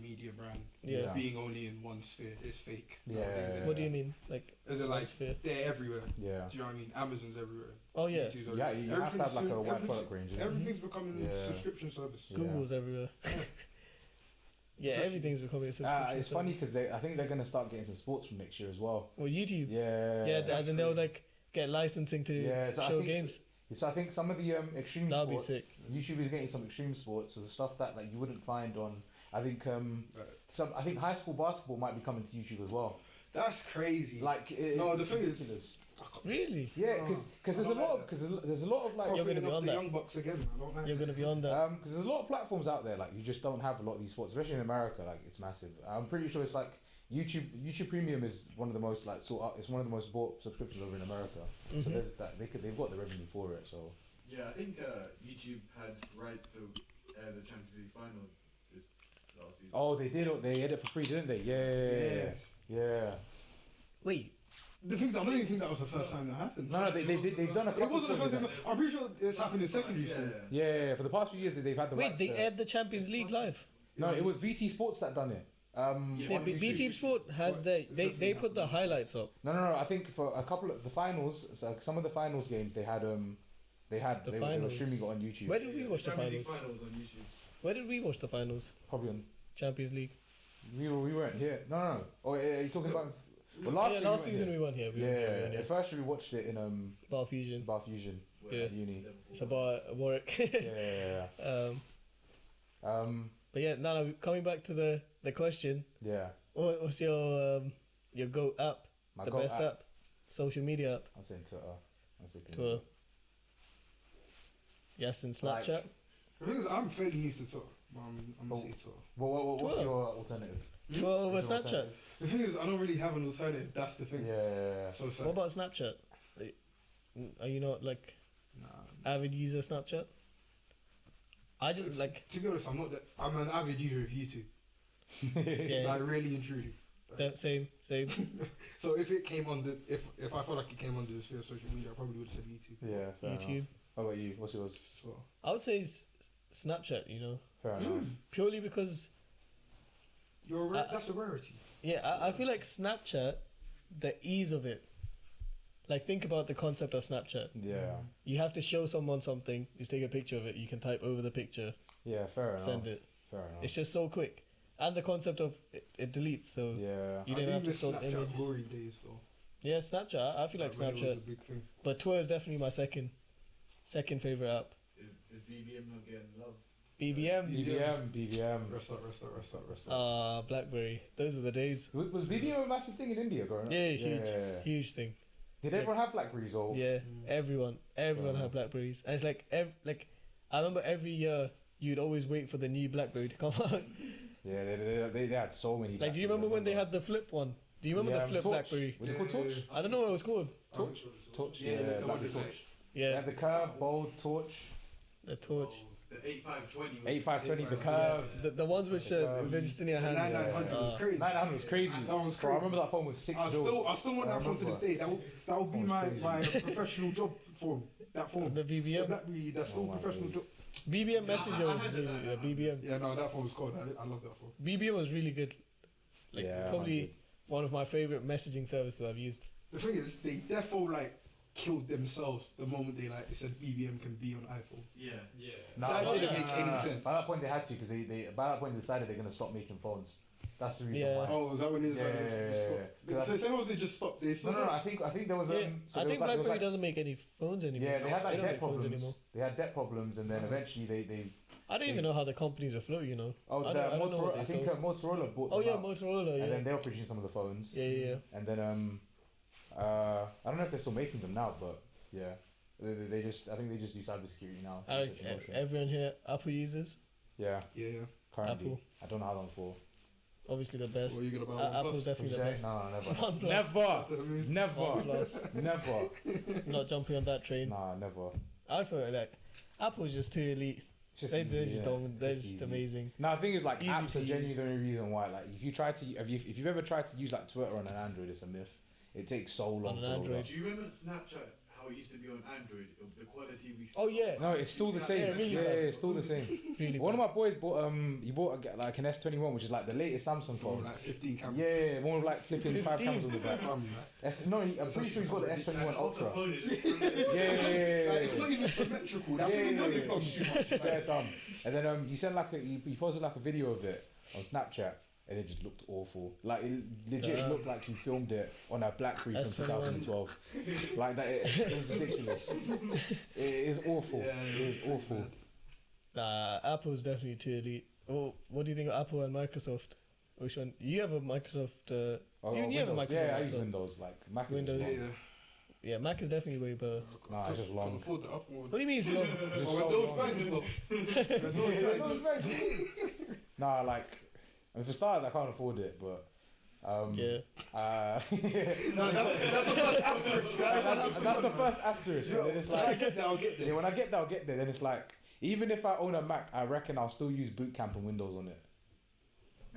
Speaker 2: media brand
Speaker 1: Yeah.
Speaker 2: being only in one sphere is fake.
Speaker 3: Yeah.
Speaker 2: nowadays.
Speaker 1: What do you mean? Like
Speaker 2: Is it like
Speaker 1: sphere?
Speaker 2: they're everywhere?
Speaker 3: Yeah.
Speaker 2: Do you know what I mean? Amazon's everywhere.
Speaker 1: Oh yeah.
Speaker 2: YouTube's
Speaker 3: Yeah,
Speaker 2: everywhere.
Speaker 3: you have to have like a wide
Speaker 2: everything's-
Speaker 3: product range. isn't it?
Speaker 2: Everything's becoming
Speaker 3: Yeah.
Speaker 2: subscription service.
Speaker 3: Yeah.
Speaker 1: Google's everywhere. Yeah,
Speaker 2: It's
Speaker 1: everything's becoming a subscription.
Speaker 3: It's funny
Speaker 1: service.
Speaker 3: because I think they're going to start getting some sports from next year as well.
Speaker 1: Well, YouTube.
Speaker 3: Yeah.
Speaker 1: Yeah,
Speaker 2: that's
Speaker 1: as in they'll
Speaker 2: crazy.
Speaker 1: like get licensing to
Speaker 3: Yeah, so I
Speaker 1: show
Speaker 3: think
Speaker 1: games.
Speaker 3: So I think some of the extreme
Speaker 1: That'll be
Speaker 3: sports,
Speaker 1: sick.
Speaker 3: YouTube is getting some extreme sports, so the stuff that like you wouldn't find on. I think I think high school basketball might be coming to YouTube as well.
Speaker 2: That's crazy.
Speaker 3: Like
Speaker 2: No,
Speaker 3: it's
Speaker 2: the thing is-
Speaker 3: ridiculous.
Speaker 1: Really?
Speaker 3: Yeah,
Speaker 2: No,
Speaker 3: because
Speaker 2: I
Speaker 3: there's a
Speaker 2: don't
Speaker 3: lot
Speaker 2: like
Speaker 3: of because there's a lot of like
Speaker 1: You're gonna
Speaker 2: Profiting
Speaker 1: be
Speaker 2: off
Speaker 1: on
Speaker 2: the
Speaker 1: that.
Speaker 2: young bucks again. I don't like
Speaker 1: You're
Speaker 2: that.
Speaker 1: gonna be on that.
Speaker 3: because there's a lot of platforms out there like you just don't have a lot of these sports, especially in America. Like it's massive. I'm pretty sure it's like YouTube Premium is one of the most like it's one of the most bought subscriptions over in America. So
Speaker 1: Mhm.
Speaker 3: there's that they've got the revenue for it. So
Speaker 4: Yeah, I think YouTube had rights to air the Champions League final this last season.
Speaker 3: oh they aired it for free, didn't they?
Speaker 2: Yes.
Speaker 3: Yeah.
Speaker 1: Wait,
Speaker 2: The thing is, I don't even think that was the first time that happened.
Speaker 3: No, they've done a couple.
Speaker 2: It wasn't the
Speaker 3: of
Speaker 2: first time. I'm pretty sure it's happened in secondary
Speaker 4: Yeah,
Speaker 2: school.
Speaker 3: Yeah, for the past few years they've had the
Speaker 1: wait,
Speaker 3: rights
Speaker 1: they
Speaker 3: to-
Speaker 1: aired the Champions League live.
Speaker 3: No, it was BT Sports that done it.
Speaker 4: Yeah,
Speaker 1: Yeah,
Speaker 2: on
Speaker 1: BT
Speaker 2: YouTube.
Speaker 1: Sport has
Speaker 2: What?
Speaker 1: they
Speaker 2: Definitely
Speaker 1: put the
Speaker 2: happened.
Speaker 1: highlights up.
Speaker 3: No. I think for a couple of the finals, so some of the finals games they had
Speaker 1: The
Speaker 3: they were
Speaker 1: finals.
Speaker 3: streaming it on YouTube.
Speaker 1: Where did we watch the
Speaker 4: Champions League
Speaker 1: finals?
Speaker 4: finals on YouTube.
Speaker 1: Where did we watch the finals?
Speaker 3: Probably on.
Speaker 1: Champions League.
Speaker 3: We weren't here. No. Oh, are you talking about? Well, last
Speaker 1: Yeah,
Speaker 3: year
Speaker 1: last
Speaker 3: we
Speaker 1: season
Speaker 3: weren't
Speaker 1: we weren't here. We
Speaker 3: here.
Speaker 1: weren't
Speaker 3: Yeah,
Speaker 1: here.
Speaker 3: at first we watched it in
Speaker 1: Bar Fusion.
Speaker 3: Bar Fusion
Speaker 1: Yeah.
Speaker 3: at uni.
Speaker 1: It's about Warwick.
Speaker 3: Yeah.
Speaker 1: But yeah, no, coming back to the question,
Speaker 3: Yeah.
Speaker 1: what's your go app?
Speaker 3: My
Speaker 1: The
Speaker 3: go
Speaker 1: best app? Social media app?
Speaker 3: I'm saying Twitter. I was thinking.
Speaker 1: Twitter. Yes, and
Speaker 3: Like-
Speaker 1: Snapchat.
Speaker 2: The thing is, I'm fairly new to Twitter. But I'm gonna say Twitter.
Speaker 3: What's
Speaker 1: Twitter.
Speaker 3: your alternative?
Speaker 1: Twitter over
Speaker 3: What's your
Speaker 1: Snapchat.
Speaker 3: alternative?
Speaker 2: The thing is, I don't really have an alternative. That's the thing.
Speaker 3: Yeah.
Speaker 2: So it's
Speaker 1: What
Speaker 2: like,
Speaker 1: about Snapchat? Are you not like
Speaker 2: nah.
Speaker 1: avid user of Snapchat? I just like
Speaker 2: To be honest, I'm not. I'm an avid user of YouTube.
Speaker 1: yeah,
Speaker 2: Like really and truly.
Speaker 1: that same.
Speaker 2: So if it came under, if I felt like it came under the sphere of social media, I probably would have said YouTube.
Speaker 3: Yeah. Fair
Speaker 1: YouTube.
Speaker 3: Enough. How about you? What's yours?
Speaker 2: So,
Speaker 1: I would say Snapchat. You know,
Speaker 3: Fair enough.
Speaker 1: purely because
Speaker 2: that's a rarity.
Speaker 1: yeah, I feel like Snapchat, the ease of it. Like think about the concept of Snapchat.
Speaker 3: Yeah.
Speaker 1: You have to show someone something. Just take a picture of it. You can type over the picture,
Speaker 3: Yeah. Fair enough.
Speaker 1: send it.
Speaker 3: Fair enough.
Speaker 1: It's just so quick, and the concept of it deletes. So
Speaker 3: Yeah.
Speaker 1: you
Speaker 2: I
Speaker 1: don't have to
Speaker 2: miss
Speaker 1: store
Speaker 2: Snapchat
Speaker 1: images.
Speaker 2: glory days though.
Speaker 1: Yeah, Snapchat. I feel like
Speaker 2: when it was a
Speaker 1: Snapchat,
Speaker 2: big thing.
Speaker 1: but Twitter is definitely my second favorite app.
Speaker 4: Is BBM not getting love?
Speaker 1: BBM.
Speaker 3: BBM.
Speaker 2: Rest up.
Speaker 1: BlackBerry. Those are the days.
Speaker 3: Was BBM a massive thing in India growing up?
Speaker 1: Yeah, huge thing.
Speaker 3: Did everyone have Blackberries or?
Speaker 1: Yeah, everyone
Speaker 3: Wow.
Speaker 1: had Blackberries, and it's like I remember every year you'd always wait for the new BlackBerry to come out.
Speaker 3: Yeah, they had so many.
Speaker 1: Like, do you remember when they had the flip one? Do you remember the flip
Speaker 3: Torch.
Speaker 1: BlackBerry?
Speaker 3: Was it called Torch?
Speaker 1: I don't know what it was called.
Speaker 3: Torch. Torch.
Speaker 2: Yeah,
Speaker 3: Yeah,
Speaker 2: the one
Speaker 3: Blackberry
Speaker 2: that-
Speaker 3: Torch. They
Speaker 1: Yeah,
Speaker 3: had the curve, bold, torch,
Speaker 1: the torch.
Speaker 4: Oh, the 8520.
Speaker 3: 8520, the
Speaker 2: 8520.
Speaker 3: curve.
Speaker 1: The ones which they're just in your hand.
Speaker 2: 9900 was crazy.
Speaker 3: 900 was crazy.
Speaker 2: That was
Speaker 3: Bro, I remember
Speaker 2: crazy.
Speaker 3: that phone was 6
Speaker 2: I
Speaker 3: joules.
Speaker 2: still want
Speaker 3: I
Speaker 2: that phone to this
Speaker 3: remember.
Speaker 2: day. That would be my professional job phone. That phone.
Speaker 1: The BBM.
Speaker 2: BlackBerry, that's still
Speaker 3: Oh my
Speaker 2: professional job.
Speaker 3: days.
Speaker 1: BBM Messenger
Speaker 4: I
Speaker 1: was
Speaker 4: had
Speaker 1: really
Speaker 4: that.
Speaker 1: yeah, BBM.
Speaker 2: Yeah, no, that phone was cold. I love that phone.
Speaker 1: BBM was really good. Like
Speaker 3: Yeah,
Speaker 1: probably
Speaker 3: 100.
Speaker 1: one of my favorite messaging services I've used.
Speaker 2: The thing is, they therefore like killed themselves the moment they said BBM can be on iPhone.
Speaker 4: Yeah.
Speaker 2: That didn't make any sense.
Speaker 3: By that point, they had to because they by that point they decided they're gonna stop making phones. That's the reason
Speaker 1: Yeah.
Speaker 3: why.
Speaker 2: Oh, is that when they decided to stop? So say what they just stopped. They
Speaker 3: No,
Speaker 2: stopped.
Speaker 3: no. I think there was.
Speaker 1: Yeah,
Speaker 3: So
Speaker 1: I
Speaker 3: there
Speaker 1: think
Speaker 3: was like,
Speaker 1: BlackBerry doesn't make any phones anymore.
Speaker 3: Yeah, they had like
Speaker 1: don't
Speaker 3: debt
Speaker 1: make phones
Speaker 3: problems.
Speaker 1: anymore.
Speaker 3: They had debt problems, and then eventually they
Speaker 1: I don't even know how the companies afloat. You know.
Speaker 3: oh
Speaker 1: I
Speaker 3: the
Speaker 1: don't know what
Speaker 3: Motorola.
Speaker 1: they
Speaker 3: I think
Speaker 1: sold.
Speaker 3: Motorola bought.
Speaker 1: Oh
Speaker 3: them
Speaker 1: yeah,
Speaker 3: out,
Speaker 1: Motorola.
Speaker 3: and
Speaker 1: Yeah.
Speaker 3: then they were producing some of the phones.
Speaker 1: Yeah.
Speaker 3: And then I don't know if they're still making them now, but yeah, they just I think they just do cybersecurity now.
Speaker 1: Everyone here Apple users.
Speaker 3: Yeah,
Speaker 2: Yeah.
Speaker 3: currently.
Speaker 1: Apple.
Speaker 3: I don't know how long for.
Speaker 1: Obviously the best.
Speaker 2: What are you gonna buy?
Speaker 1: Apple's definitely the best.
Speaker 3: No, never.
Speaker 1: OnePlus.
Speaker 3: Never.
Speaker 2: That's what I mean.
Speaker 3: Never.
Speaker 1: OnePlus.
Speaker 3: Never.
Speaker 1: Not jumping on that train.
Speaker 3: Nah, never.
Speaker 1: I feel like Apple's just too elite.
Speaker 3: It's
Speaker 1: They're
Speaker 3: easy,
Speaker 1: just
Speaker 3: yeah.
Speaker 1: dominant. They're
Speaker 3: It's
Speaker 1: just
Speaker 3: easy.
Speaker 1: amazing.
Speaker 3: No, the thing is, like,
Speaker 1: Easy
Speaker 3: apps
Speaker 1: to
Speaker 3: are genuinely
Speaker 1: use.
Speaker 3: the only reason why. Like, if you've ever tried to use like Twitter on an Android, it's a myth. It takes so long
Speaker 1: an
Speaker 3: to load
Speaker 1: Android.
Speaker 3: up.
Speaker 4: Do you remember Snapchat? How it used to be on Android? The quality we saw.
Speaker 1: Oh yeah.
Speaker 3: No, it's still the same.
Speaker 1: Yeah, really
Speaker 3: Yeah,
Speaker 1: bad.
Speaker 3: it's still the same.
Speaker 1: Really.
Speaker 3: One of my boys bought he bought like an S21, which is like the latest Samsung
Speaker 2: Oh,
Speaker 3: phone.
Speaker 2: like 15 cameras.
Speaker 3: Yeah, one with like flipping 5 cameras on the back. I'm pretty sure he's got the S21 Ultra.
Speaker 4: phone is just
Speaker 3: Yeah.
Speaker 2: Like, it's not even symmetrical. That's
Speaker 3: Yeah,
Speaker 2: what
Speaker 3: yeah,
Speaker 2: they've done too much.
Speaker 3: Yeah,
Speaker 2: Like,
Speaker 3: dumb. And then he sent like he posted like a video of it on Snapchat, and it just looked awful. Like it legit looked like he filmed it on a BlackBerry from
Speaker 1: S21.
Speaker 3: 2012. Like that, it was ridiculous. It is awful.
Speaker 2: Yeah,
Speaker 3: It is awful.
Speaker 1: Nah, Apple's definitely too elite. Oh, what do you think of Apple and Microsoft? Which one? You have a Microsoft.
Speaker 3: Oh,
Speaker 1: you have a
Speaker 3: Windows.
Speaker 1: Microsoft.
Speaker 3: Yeah, I use
Speaker 1: laptop.
Speaker 3: Windows. Like Mac
Speaker 1: Windows.
Speaker 3: is
Speaker 2: yeah.
Speaker 3: just
Speaker 1: Yeah, Mac is definitely way better.
Speaker 3: Nah, it's just long.
Speaker 2: Can't afford the Apple one.
Speaker 1: What do you mean it's long?
Speaker 3: It's
Speaker 2: Oh,
Speaker 3: so
Speaker 2: when those
Speaker 3: long.
Speaker 2: banks though. When those banks.
Speaker 3: Nah, like I mean, for starters, I can't afford it, but
Speaker 1: Yeah.
Speaker 2: No, that's the first asterisk.
Speaker 3: That's the first asterisk. And then it's
Speaker 2: When I
Speaker 3: like,
Speaker 2: get there, I'll get
Speaker 3: yeah,
Speaker 2: there.
Speaker 3: when I get there, I'll get there. Then it's like, even if I own a Mac, I reckon I'll still use Boot Camp and Windows on it.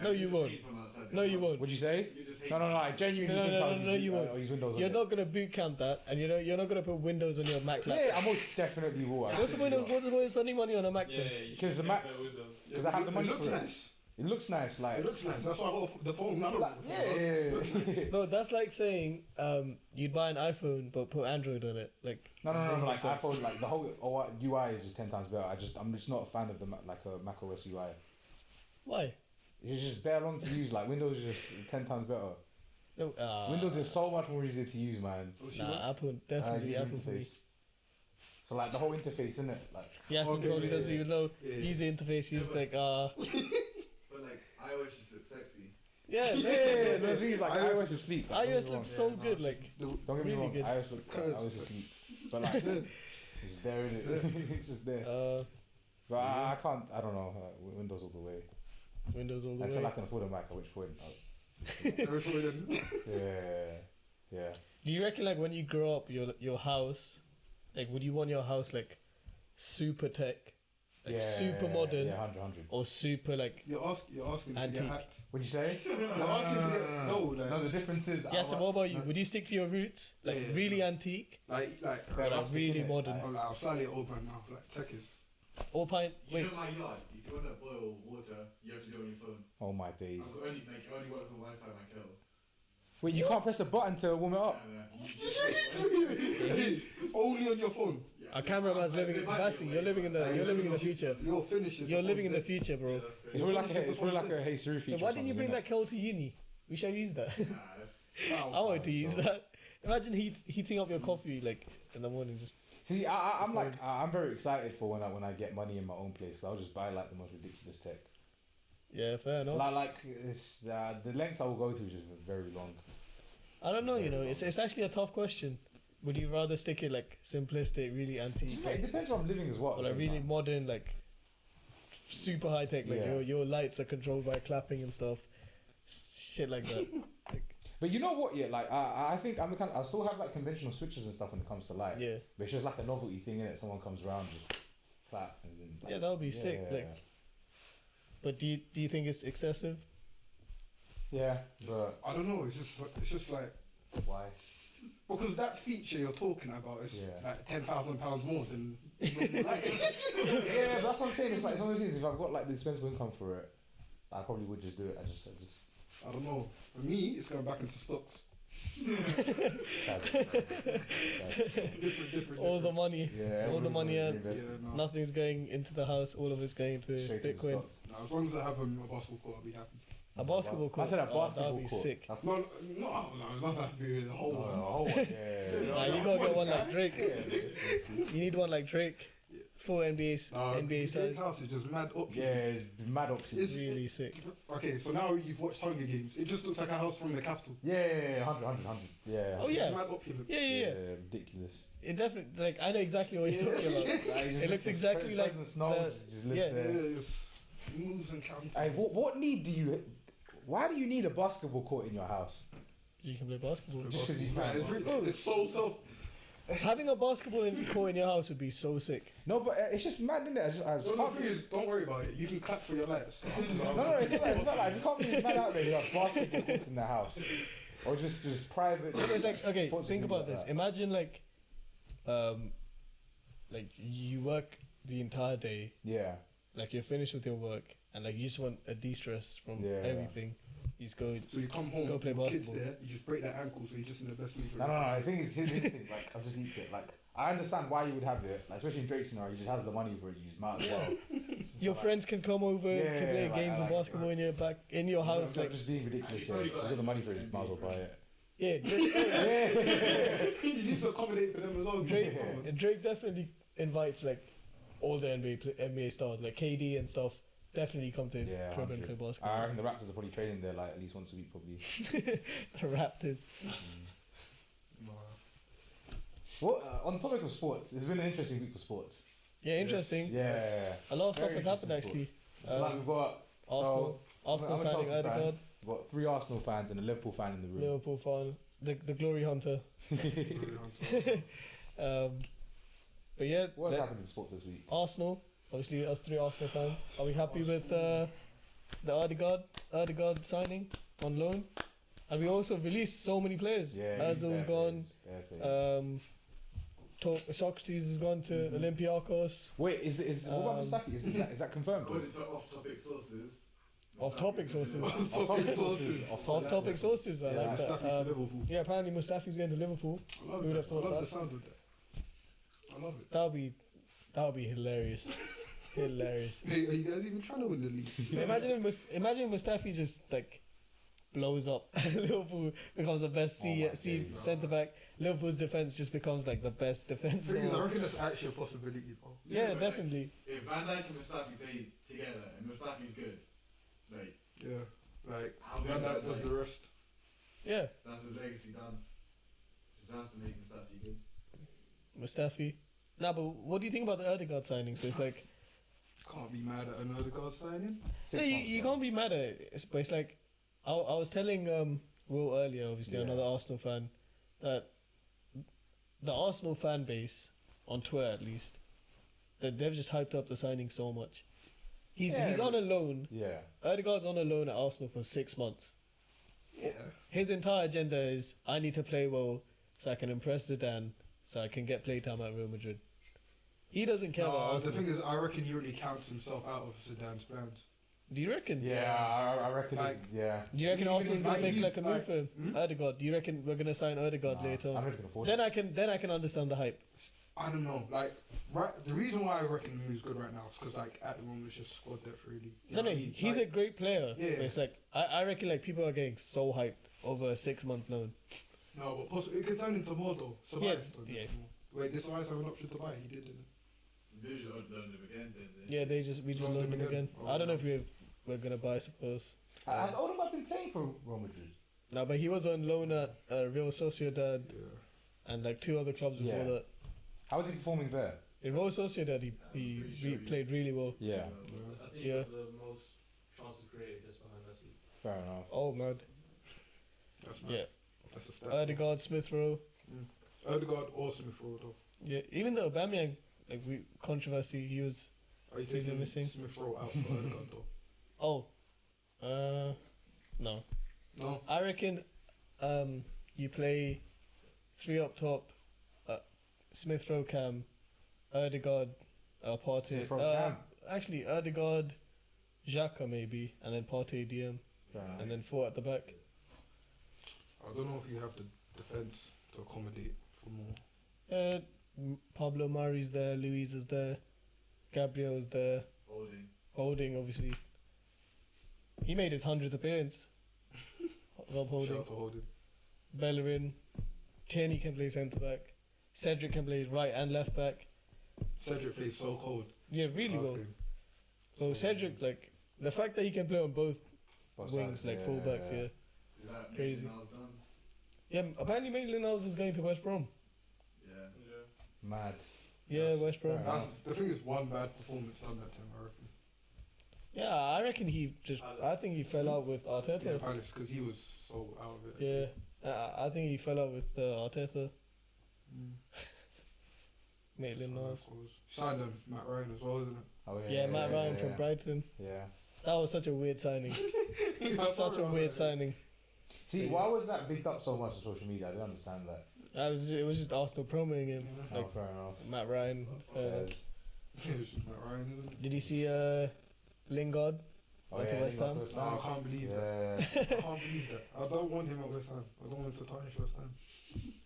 Speaker 1: No, you
Speaker 4: just
Speaker 1: won't.
Speaker 4: hate from outside.
Speaker 1: No, you won't.
Speaker 3: Would you say?
Speaker 4: You just hate
Speaker 3: No, I genuinely
Speaker 1: No,
Speaker 3: think
Speaker 1: no,
Speaker 3: I'll
Speaker 1: no,
Speaker 3: use,
Speaker 1: you won't.
Speaker 3: I'll use Windows
Speaker 1: You're
Speaker 3: on
Speaker 1: not gonna boot camp that, and you're not gonna put Windows on your Mac laptop.
Speaker 3: Yeah, I most definitely will.
Speaker 1: What's the point of spending money on a Mac then?
Speaker 3: Because the Mac, because I have the money
Speaker 2: It looks
Speaker 3: for it.
Speaker 2: nice.
Speaker 3: It looks nice, like.
Speaker 2: It looks nice. That's why I got the phone.
Speaker 3: Like, yeah.
Speaker 1: No, that's like saying you'd buy an iPhone but put Android on it. Like
Speaker 3: No,
Speaker 1: it doesn't
Speaker 3: like
Speaker 1: make sense.
Speaker 3: iPhone, like the whole UI is just 10 times better. I'm just not a fan of the Mac OS UI.
Speaker 1: Why?
Speaker 3: It's just bare long to use. Like Windows is just 10 times better.
Speaker 1: No,
Speaker 3: Windows is so much more easier to use, man.
Speaker 1: Nah, Apple definitely
Speaker 3: User
Speaker 1: Apple for me.
Speaker 3: interface. So like the whole interface, isn't it? Like
Speaker 1: Yasin
Speaker 2: Okay,
Speaker 1: probably
Speaker 2: yeah,
Speaker 1: doesn't
Speaker 2: yeah.
Speaker 1: even know.
Speaker 2: Yeah.
Speaker 1: User interface, he's like
Speaker 4: But like iOS is so sexy.
Speaker 1: yeah,
Speaker 3: yeah, the thing is like
Speaker 2: iOS
Speaker 3: iOS is sleek. Like,
Speaker 1: iOS looks so good. Like
Speaker 3: Don't get me
Speaker 1: really
Speaker 3: wrong,
Speaker 1: good.
Speaker 3: iOS is sleek, but like it's just there, isn't it? It's just there. But I can't. I don't know. Windows all the way.
Speaker 1: Windows all the
Speaker 3: Until
Speaker 1: way.
Speaker 3: I can afford a Mac, at which point. Yeah.
Speaker 1: Do you reckon like when you grow up, your house, like would you want your house like super tech, like super modern,
Speaker 3: Yeah, 100.
Speaker 1: or super like
Speaker 2: You're asking to
Speaker 1: Antique.
Speaker 2: get hacked.
Speaker 3: What'd you say?
Speaker 2: You're asking to get
Speaker 3: No, the difference is.
Speaker 1: yeah? So what about you? Would you stick to your roots, like
Speaker 2: Yeah, yeah.
Speaker 1: really antique,
Speaker 2: Like
Speaker 1: or like really modern?
Speaker 2: I'm slightly open now. Like tech is.
Speaker 1: Or pint?
Speaker 4: You
Speaker 1: Wait,
Speaker 4: know my yard. If you want to boil water, you have to do it on your phone.
Speaker 3: Oh my days.
Speaker 4: I've only works on Wi-Fi in my kettle.
Speaker 3: Wait, you can't press a button to warm it up?
Speaker 2: Only on your phone.
Speaker 1: our cameraman's living in Vasi. You're living in the future.
Speaker 2: You're finished.
Speaker 1: You're living in the future, bro.
Speaker 3: It's probably like a Hey Siri feature.
Speaker 1: So why didn't you bring that kettle to uni? We should have used that.
Speaker 4: Nah, that's
Speaker 1: I wanted to use that. Imagine heating up your coffee like in the morning. Just
Speaker 3: See, I'm very excited for when I get money in my own place. So I'll just buy like the most ridiculous tech.
Speaker 1: yeah, fair enough.
Speaker 3: Like it's the lengths I will go to is just very long.
Speaker 1: I don't know. You know, it's actually a tough question. Would you rather stick it like simplistic, really antique,
Speaker 3: Yeah, it depends where I'm living as well.
Speaker 1: or like really modern, like super high tech? Like
Speaker 3: Yeah.
Speaker 1: your lights are controlled by clapping and stuff, shit like that.
Speaker 3: But you know what? Yeah, like I think I'm the kind. I still have like conventional switches and stuff when it comes to light.
Speaker 1: Yeah,
Speaker 3: But it's just like a novelty thing, innit? Someone comes around, just clap, and then. Like,
Speaker 1: yeah, that would be sick.
Speaker 3: Yeah,
Speaker 1: Like, but do you think it's excessive?
Speaker 3: yeah, but
Speaker 2: I don't know. It's just like
Speaker 3: why?
Speaker 2: because that feature you're talking about is
Speaker 3: Yeah.
Speaker 2: like £10,000 more than normal lighting.
Speaker 3: Yeah, but that's what I'm saying. It's like some of these things. If I've got like the dispensable income for it, I probably would just do it. I just
Speaker 2: I don't know. For me, it's going back into stocks. different.
Speaker 1: All the money,
Speaker 3: Yeah,
Speaker 1: all the money, and
Speaker 2: no.
Speaker 1: nothing's going into the house. All of it's going into
Speaker 3: Straight to the
Speaker 1: Bitcoin.
Speaker 3: stocks.
Speaker 2: No, as long as I have a basketball court, I'll be happy.
Speaker 1: A basketball court.
Speaker 3: I said a
Speaker 1: Oh,
Speaker 3: basketball
Speaker 1: that'd be
Speaker 3: court.
Speaker 1: sick.
Speaker 2: No, not happy with the whole
Speaker 3: Oh,
Speaker 2: one.
Speaker 3: a whole one, yeah.
Speaker 1: Nah, you gotta get one like Drake.
Speaker 3: Yeah,
Speaker 1: You need one like Drake. Full NBA
Speaker 2: His
Speaker 1: size.
Speaker 2: house is just mad up.
Speaker 3: yeah, it's mad options.
Speaker 2: It's-
Speaker 1: Really sick.
Speaker 2: Okay, so now you've watched Hunger Games. It just looks like a house from the capital.
Speaker 3: Yeah, 100. Yeah.
Speaker 1: Oh, yeah.
Speaker 2: It's mad opulent.
Speaker 1: Yeah.
Speaker 3: Ridiculous.
Speaker 1: It definitely, like, I know exactly what you're talking about. It looks exactly like
Speaker 3: snow.
Speaker 1: the-
Speaker 3: Just lives
Speaker 1: yeah.
Speaker 3: there.
Speaker 2: It's moves and counts.
Speaker 3: Hey, what need do you? Why do you need a basketball court in your house?
Speaker 1: You can play basketball.
Speaker 3: Just 'cause you
Speaker 2: Man,
Speaker 3: can.
Speaker 2: it's so self.
Speaker 1: Having a basketball court in your house would be so sick.
Speaker 3: No, but it's just mad, isn't it? I just
Speaker 2: The
Speaker 3: can't
Speaker 2: thing is, don't worry about it. You can clap for your lights.
Speaker 3: No, it's not like I just can't believe mad out there who have basketball courts in their house, or just private.
Speaker 1: It's like, okay,
Speaker 3: sports
Speaker 1: think
Speaker 3: and
Speaker 1: about
Speaker 3: things
Speaker 1: this.
Speaker 3: like
Speaker 1: Imagine like you work the entire day,
Speaker 3: that. Yeah.
Speaker 1: like you're finished with your work, and like you just want a de-stress from
Speaker 3: Yeah.
Speaker 1: everything. You just go.
Speaker 2: So you come home,
Speaker 1: Go play
Speaker 2: your kids
Speaker 1: basketball.
Speaker 2: there, you just break their ankle, so you're just in the best mood for
Speaker 3: No,
Speaker 2: it.
Speaker 3: I think it's his thing. Like, I just need it. Like, I understand why you would have it. Like, especially in Drake's scenario, he just has the money for it. You just might as well.
Speaker 1: Your friends can come over,
Speaker 3: Yeah,
Speaker 1: can play
Speaker 3: like,
Speaker 1: games
Speaker 3: I
Speaker 1: of
Speaker 3: like
Speaker 1: basketball in your back in your house,
Speaker 3: Like,
Speaker 1: like
Speaker 3: just being ridiculous. Yeah. If you got the money for it, you might as well buy it.
Speaker 1: yeah. Drake,
Speaker 2: You need to accommodate for them as well.
Speaker 1: Drake,
Speaker 2: Come on.
Speaker 1: Drake definitely invites like all the NBA stars, like KD and stuff. Definitely come to his
Speaker 3: Yeah,
Speaker 1: crib and play
Speaker 3: 100.
Speaker 1: basketball.
Speaker 3: I reckon the Raptors are probably training there like at least once a week, probably.
Speaker 1: The Raptors.
Speaker 2: Nah.
Speaker 3: Well, on the topic of sports, it's been an interesting week for sports.
Speaker 1: Yeah, interesting.
Speaker 3: Yeah.
Speaker 1: A lot of stuff
Speaker 3: Very
Speaker 1: has happened
Speaker 3: interesting
Speaker 1: actually.
Speaker 3: So, like, we've got
Speaker 1: Arsenal, Arsenal
Speaker 3: I'm a
Speaker 1: signing
Speaker 3: Chelsea fan.
Speaker 1: Odegaard,
Speaker 3: We've got 3 Arsenal fans and a Liverpool fan in the room.
Speaker 1: Liverpool fan, the glory hunter. But yeah,
Speaker 3: What's happened in sports this week?
Speaker 1: Arsenal. Obviously, us 3 Arsenal fans. Are we happy with the Odegaard signing on loan? And we also released so many players.
Speaker 3: Yeah.
Speaker 1: Ozil's gone.
Speaker 3: Bare players.
Speaker 1: Socrates has gone to Olympiacos.
Speaker 3: Wait, is what about Mustafi? Is that confirmed?
Speaker 4: According to off-topic sources.
Speaker 1: Off-topic sources.
Speaker 3: Off-topic sources.
Speaker 1: Off-topic sources. I
Speaker 3: Yeah,
Speaker 1: like that.
Speaker 2: Mustafi to Liverpool.
Speaker 1: Yeah, apparently Mustafi's going to Liverpool.
Speaker 2: I love
Speaker 1: Who would have
Speaker 2: that. I
Speaker 1: thought
Speaker 2: love
Speaker 1: that?
Speaker 2: the sound of that. I love it.
Speaker 1: That would be hilarious. Hilarious.
Speaker 2: Hey, are you guys even trying to win the league?
Speaker 1: Imagine Mustafi just like blows up. Liverpool becomes the best C
Speaker 3: days.
Speaker 1: centre back. Liverpool's defense just becomes like the best defense. in the
Speaker 2: Thing is, I
Speaker 1: world.
Speaker 2: reckon that's actually a possibility, bro.
Speaker 1: Yeah,
Speaker 4: but, like,
Speaker 1: definitely.
Speaker 4: if Van Dijk and Mustafi play together and Mustafi's good, like
Speaker 2: Yeah, like
Speaker 4: how good
Speaker 2: Van
Speaker 4: that
Speaker 2: Dijk does the rest.
Speaker 1: Yeah,
Speaker 4: that's his legacy done. Just has to make Mustafi good.
Speaker 1: Mustafi. Nah, but what do you think about the Odegaard signing? So it's like,
Speaker 2: Can't be mad at another guard signing.
Speaker 1: so you can't be mad at it, but it's like, I was telling Will earlier, obviously
Speaker 3: Yeah.
Speaker 1: another Arsenal fan, that the Arsenal fan base on Twitter at least, that they've just hyped up the signing so much. He's on a loan.
Speaker 3: Yeah.
Speaker 1: Odegaard's on a loan at Arsenal for 6 months.
Speaker 2: Yeah.
Speaker 1: His entire agenda is I need to play well so I can impress Zidane, so I can get playtime at Real Madrid. He doesn't care about
Speaker 2: The
Speaker 1: Arsenal.
Speaker 2: thing is, I reckon he really counts himself out of Zidane's plans.
Speaker 1: Do you reckon?
Speaker 3: Yeah, I reckon.
Speaker 2: Like-
Speaker 3: Yeah.
Speaker 1: Do you reckon
Speaker 2: Even
Speaker 1: Arsenal's
Speaker 2: if,
Speaker 1: gonna
Speaker 2: like,
Speaker 1: make
Speaker 2: he's,
Speaker 1: like a move
Speaker 2: like-
Speaker 1: for him? Odegaard. Do you reckon we're gonna sign Odegaard later
Speaker 3: I'm
Speaker 1: on?
Speaker 3: not gonna force
Speaker 1: Then
Speaker 3: it.
Speaker 1: I can understand the hype.
Speaker 2: I don't know. Like, the reason why I reckon he's good right now is because, like, at the moment it's just squad depth, really.
Speaker 1: No, he's a great player.
Speaker 2: Yeah.
Speaker 1: But it's like I reckon like people are getting so hyped over a 6 month loan.
Speaker 2: No, but it could turn into more though. Ceballos turned
Speaker 1: yeah.
Speaker 2: into more. Wait, this Ceballos have an option to buy? He did, didn't he?
Speaker 4: They just loaned him again, didn't they?
Speaker 1: Yeah, we just
Speaker 2: Loaned
Speaker 1: loaned
Speaker 2: him
Speaker 1: him again.
Speaker 2: again? Oh,
Speaker 1: I don't know if
Speaker 2: nice.
Speaker 1: we're gonna buy, I suppose.
Speaker 3: Has Odegaard been playing for Real Madrid?
Speaker 1: No, but he was on loan at Real Sociedad
Speaker 2: Yeah.
Speaker 1: and like 2 other clubs before
Speaker 3: Yeah.
Speaker 1: that.
Speaker 3: How is he performing there?
Speaker 1: In Real Sociedad, he
Speaker 4: pretty sure he-
Speaker 1: played really well.
Speaker 3: Yeah.
Speaker 5: I think
Speaker 1: Yeah.
Speaker 5: the most chances created just behind Messi.
Speaker 3: Fair enough.
Speaker 1: Oh man,
Speaker 2: That's mad.
Speaker 1: yeah.
Speaker 2: That's a step.
Speaker 1: Odegaard, Smith Rowe.
Speaker 2: Odegaard or Smith Rowe though.
Speaker 1: Yeah, even though Aubameyang, like controversy, he was.
Speaker 2: Are you
Speaker 1: Think they're
Speaker 2: taking
Speaker 1: missing?
Speaker 2: Smith Rowe out for Odegaard though?
Speaker 1: Oh, no.
Speaker 2: No.
Speaker 1: I reckon, you play 3 up top, Smith Rowe Cam, Odegaard, Partey.
Speaker 3: Smith Rowe Cam.
Speaker 1: Actually, Odegaard, Xhaka maybe, and then Partey DM. and then 4 at the back.
Speaker 2: I don't know if you have the defense to accommodate for more.
Speaker 1: Pablo Mari's there, Luis is there, Gabriel's there, Holding obviously. He made his 100th appearance. Rob Holding.
Speaker 2: Shout out to Holding.
Speaker 1: Bellerin, Tierney can play centre back, Cedric can play right and left back.
Speaker 2: Cedric plays so cold.
Speaker 1: Yeah, really
Speaker 2: last
Speaker 1: well.
Speaker 2: game.
Speaker 1: So Cedric, like the fact that he can play on both wings,
Speaker 3: sides,
Speaker 1: like
Speaker 3: yeah,
Speaker 1: full-backs, yeah.
Speaker 4: Is that
Speaker 1: Crazy.
Speaker 4: Maitland-Niles done?
Speaker 1: Yeah, apparently Maitland-Niles is going to West Brom.
Speaker 4: Yeah.
Speaker 3: Mad.
Speaker 1: Yeah,
Speaker 2: Yes.
Speaker 1: West Brom.
Speaker 3: Fair
Speaker 2: That's, the thing is, one bad performance done that time, I reckon.
Speaker 1: Yeah, I reckon I think he fell out with
Speaker 2: Yeah,
Speaker 1: Arteta.
Speaker 2: Palace, because he was so out of it.
Speaker 1: Yeah, I think he fell out with Arteta.
Speaker 2: Mm.
Speaker 1: Maitland-Niles.
Speaker 2: Signed him, Matt Ryan as well, isn't it?
Speaker 3: Oh
Speaker 1: Yeah, Matt Ryan from Brighton.
Speaker 3: Yeah.
Speaker 1: That was such a weird signing. Such a weird signing.
Speaker 3: See, why was that bigged up so much on social media? I don't understand that.
Speaker 1: It was just Arsenal promoting him.
Speaker 2: Yeah.
Speaker 1: Like,
Speaker 3: Oh, fair enough.
Speaker 1: Matt Ryan.
Speaker 3: Yes.
Speaker 2: It was just Matt Ryan, isn't it?
Speaker 1: Did you see Lingard?
Speaker 3: Oh,
Speaker 1: Went to West
Speaker 3: he
Speaker 1: Ham?
Speaker 3: got to
Speaker 2: No, I can't believe that.
Speaker 3: Yeah.
Speaker 2: I can't believe that. I don't want him at West Ham. I don't want him to tarnish West Ham.